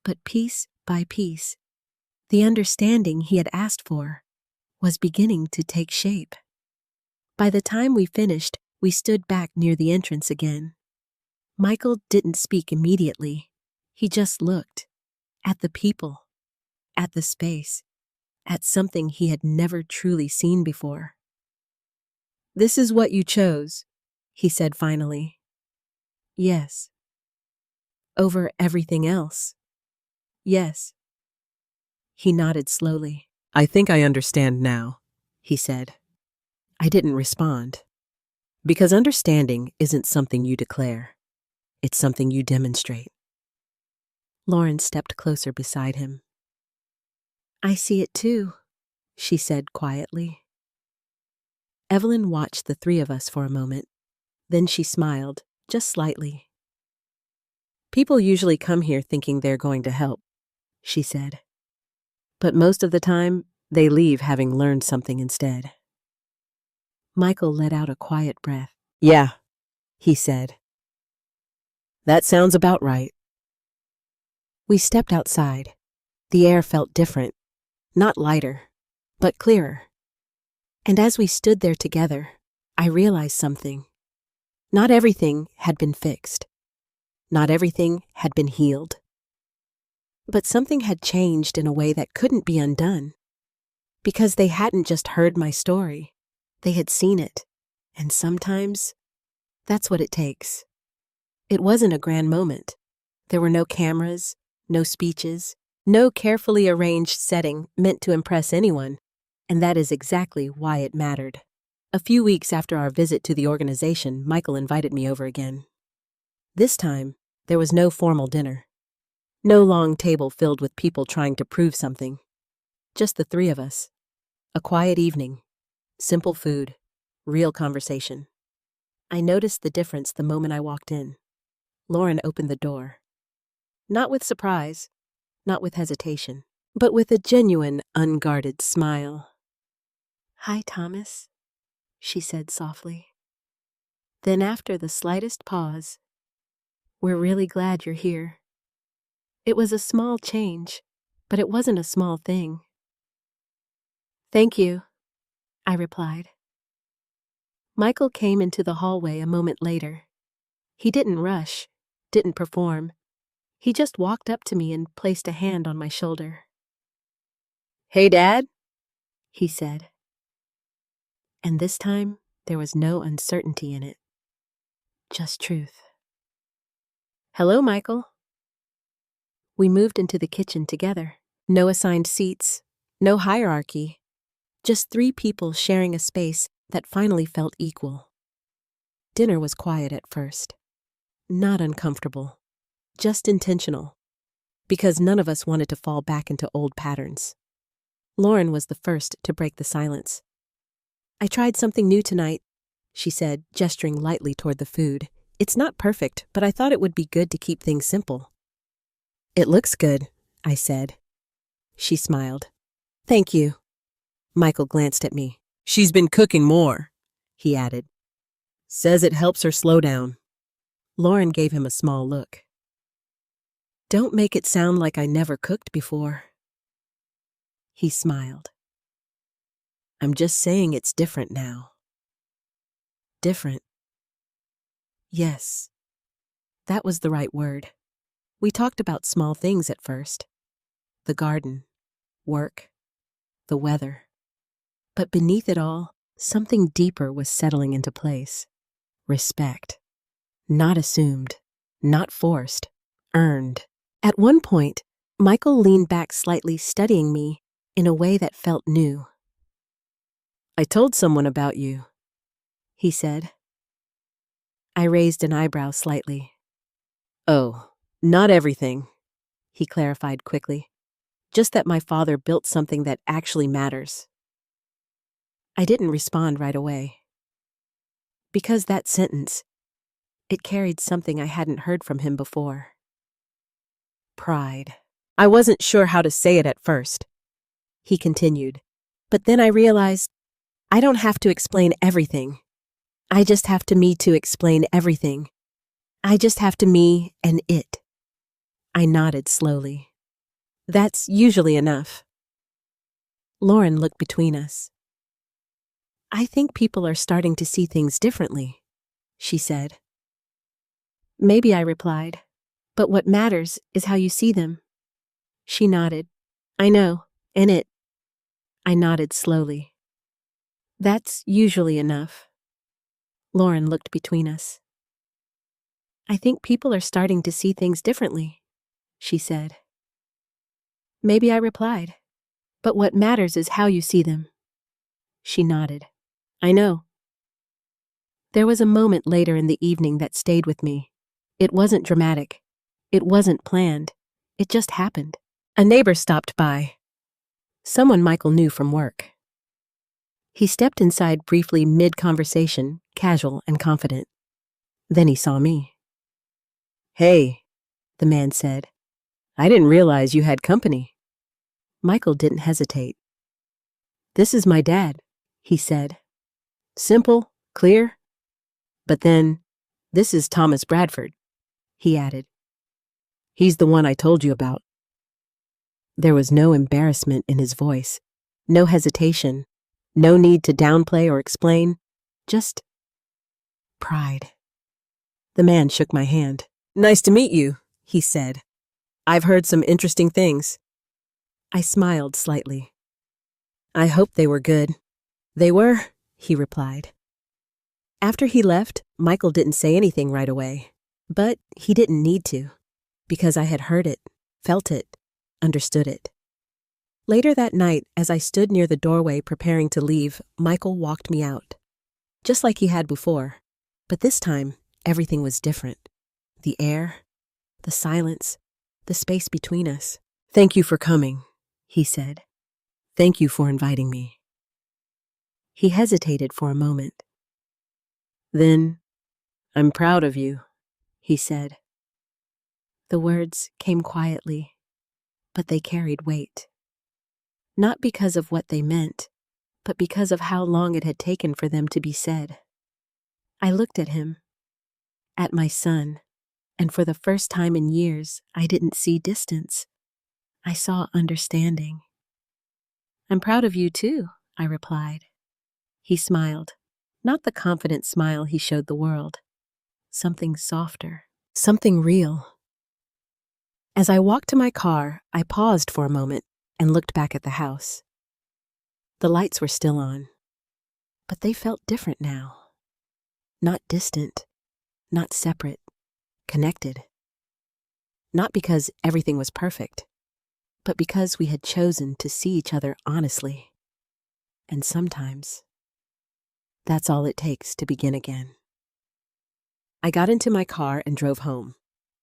but piece by piece. The understanding he had asked for was beginning to take shape. By the time we finished, we stood back near the entrance again. Michael didn't speak immediately. He just looked at the people, at the space, at something he had never truly seen before. This is what you chose, he said finally. Yes. Over everything else. Yes. He nodded slowly. I think I understand now, he said. I didn't respond. Because understanding isn't something you declare. It's something you demonstrate. Lauren stepped closer beside him. I see it too, she said quietly. Evelyn watched the three of us for a moment. Then she smiled, just slightly. People usually come here thinking they're going to help, she said. But most of the time, they leave having learned something instead. Michael let out a quiet breath. Yeah, he said. That sounds about right. We stepped outside. The air felt different, not lighter, but clearer. And as we stood there together, I realized something. Not everything had been fixed. Not everything had been healed. But something had changed in a way that couldn't be undone. Because they hadn't just heard my story. They had seen it. And sometimes, that's what it takes. It wasn't a grand moment. There were no cameras, no speeches, no carefully arranged setting meant to impress anyone. And that is exactly why it mattered. A few weeks after our visit to the organization, Michael invited me over again. This time, there was no formal dinner. No long table filled with people trying to prove something. Just the three of us. A quiet evening. Simple food. Real conversation. I noticed the difference the moment I walked in. Lauren opened the door. Not with surprise, not with hesitation, but with a genuine, unguarded smile. Hi, Thomas, she said softly. Then after the slightest pause, we're really glad you're here. It was a small change, but it wasn't a small thing. Thank you, I replied. Michael came into the hallway a moment later. He didn't rush, didn't perform. He just walked up to me and placed a hand on my shoulder. Hey, Dad, he said. And this time, there was no uncertainty in it. Just truth. Hello, Michael. We moved into the kitchen together. No assigned seats, no hierarchy. Just three people sharing a space that finally felt equal. Dinner was quiet at first. Not uncomfortable. Just intentional. Because none of us wanted to fall back into old patterns. Lauren was the first to break the silence. "I tried something new tonight," she said, gesturing lightly toward the food. "It's not perfect, but I thought it would be good to keep things simple." "It looks good," I said. She smiled. "Thank you." Michael glanced at me. "She's been cooking more," he added. "Says it helps her slow down." Lauren gave him a small look. "Don't make it sound like I never cooked before." He smiled. "I'm just saying it's different now." Different. Yes, that was the right word. We talked about small things at first. The garden, work, the weather. But beneath it all, something deeper was settling into place. Respect. Not assumed, not forced, earned. At one point, Michael leaned back slightly, studying me in a way that felt new. "I told someone about you," he said. I raised an eyebrow slightly. "Oh, not everything," he clarified quickly. "Just that my father built something that actually matters." I didn't respond right away. Because that sentence, it carried something I hadn't heard from him before. Pride. "I wasn't sure how to say it at first," he continued. "But then I realized I don't have to explain everything. I just have to me to explain everything. I just have to me and it." I nodded slowly. "That's usually enough." Lauren looked between us. "I think people are starting to see things differently," she said. "Maybe," I replied. "But what matters is how you see them." She nodded. "I know, and it." I nodded slowly. "That's usually enough." Lauren looked between us. "I think people are starting to see things differently," she said. "Maybe," I replied. "But what matters is how you see them." She nodded. "I know." There was a moment later in the evening that stayed with me. It wasn't dramatic. It wasn't planned. It just happened. A neighbor stopped by. Someone Michael knew from work. He stepped inside briefly mid-conversation, casual and confident. Then he saw me. "Hey," the man said. "I didn't realize you had company." Michael didn't hesitate. "This is my dad," he said. "Simple, clear. But then, this is Thomas Bradford," he added. "He's the one I told you about." There was no embarrassment in his voice, no hesitation, no need to downplay or explain, just pride. The man shook my hand. "Nice to meet you," he said. "I've heard some interesting things." I smiled slightly. "I hope they were good." "They were," he replied. After he left, Michael didn't say anything right away. But he didn't need to, because I had heard it, felt it, understood it. Later that night, as I stood near the doorway preparing to leave, Michael walked me out. Just like he had before. But this time, everything was different. The air, the silence, the space between us. "Thank you for coming," he said. "Thank you for inviting me." He hesitated for a moment. Then, "I'm proud of you," he said. The words came quietly, but they carried weight. Not because of what they meant, but because of how long it had taken for them to be said. I looked at him, at my son, and for the first time in years, I didn't see distance. I saw understanding. "I'm proud of you too," I replied. He smiled, not the confident smile he showed the world. Something softer, something real. As I walked to my car, I paused for a moment and looked back at the house. The lights were still on, but they felt different now. Not distant, not separate, connected. Not because everything was perfect, but because we had chosen to see each other honestly. And sometimes, that's all it takes to begin again. I got into my car and drove home.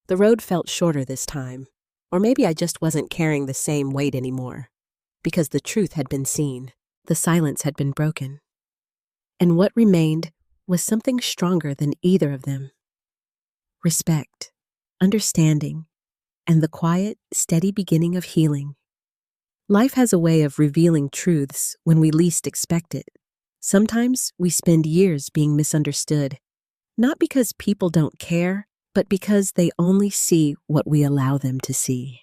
The road felt shorter this time, or maybe I just wasn't carrying the same weight anymore, because the truth had been seen, the silence had been broken. And what remained was something stronger than either of them. Respect, understanding, and the quiet, steady beginning of healing. Life has a way of revealing truths when we least expect it. Sometimes we spend years being misunderstood, not because people don't care, but because they only see what we allow them to see.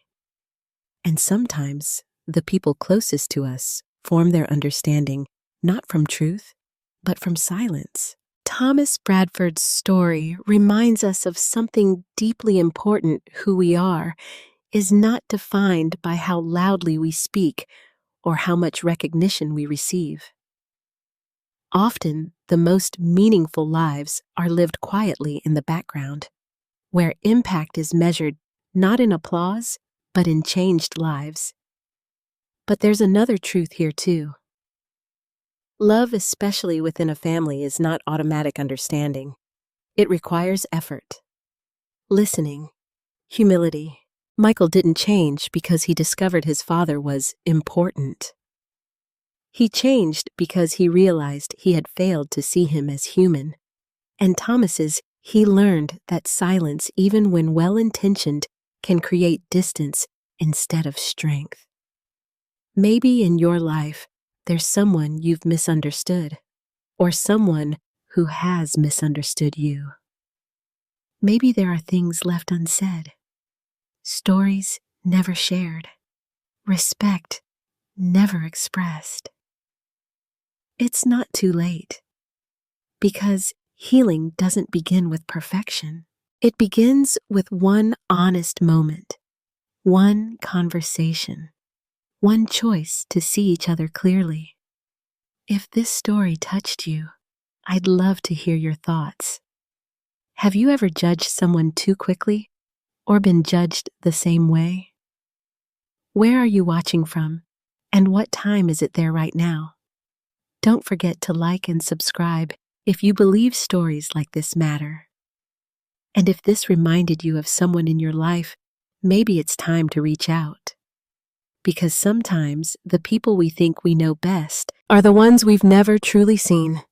And sometimes the people closest to us form their understanding not from truth, but from silence. Thomas Bradford's story reminds us of something deeply important. Who we are is not defined by how loudly we speak or how much recognition we receive. Often, the most meaningful lives are lived quietly in the background, where impact is measured not in applause, but in changed lives. But there's another truth here too. Love, especially within a family, is not automatic understanding. It requires effort, listening, humility. Michael didn't change because he discovered his father was important. He changed because he realized he had failed to see him as human. And Thomas's, he learned that silence, even when well-intentioned, can create distance instead of strength. Maybe in your life, there's someone you've misunderstood, or someone who has misunderstood you. Maybe there are things left unsaid, stories never shared, respect never expressed. It's not too late, because healing doesn't begin with perfection. It begins with one honest moment, one conversation, one choice to see each other clearly. If this story touched you, I'd love to hear your thoughts. Have you ever judged someone too quickly, or been judged the same way? Where are you watching from, and what time is it there right now? Don't forget to like and subscribe if you believe stories like this matter. And if this reminded you of someone in your life, maybe it's time to reach out. Because sometimes the people we think we know best are the ones we've never truly seen.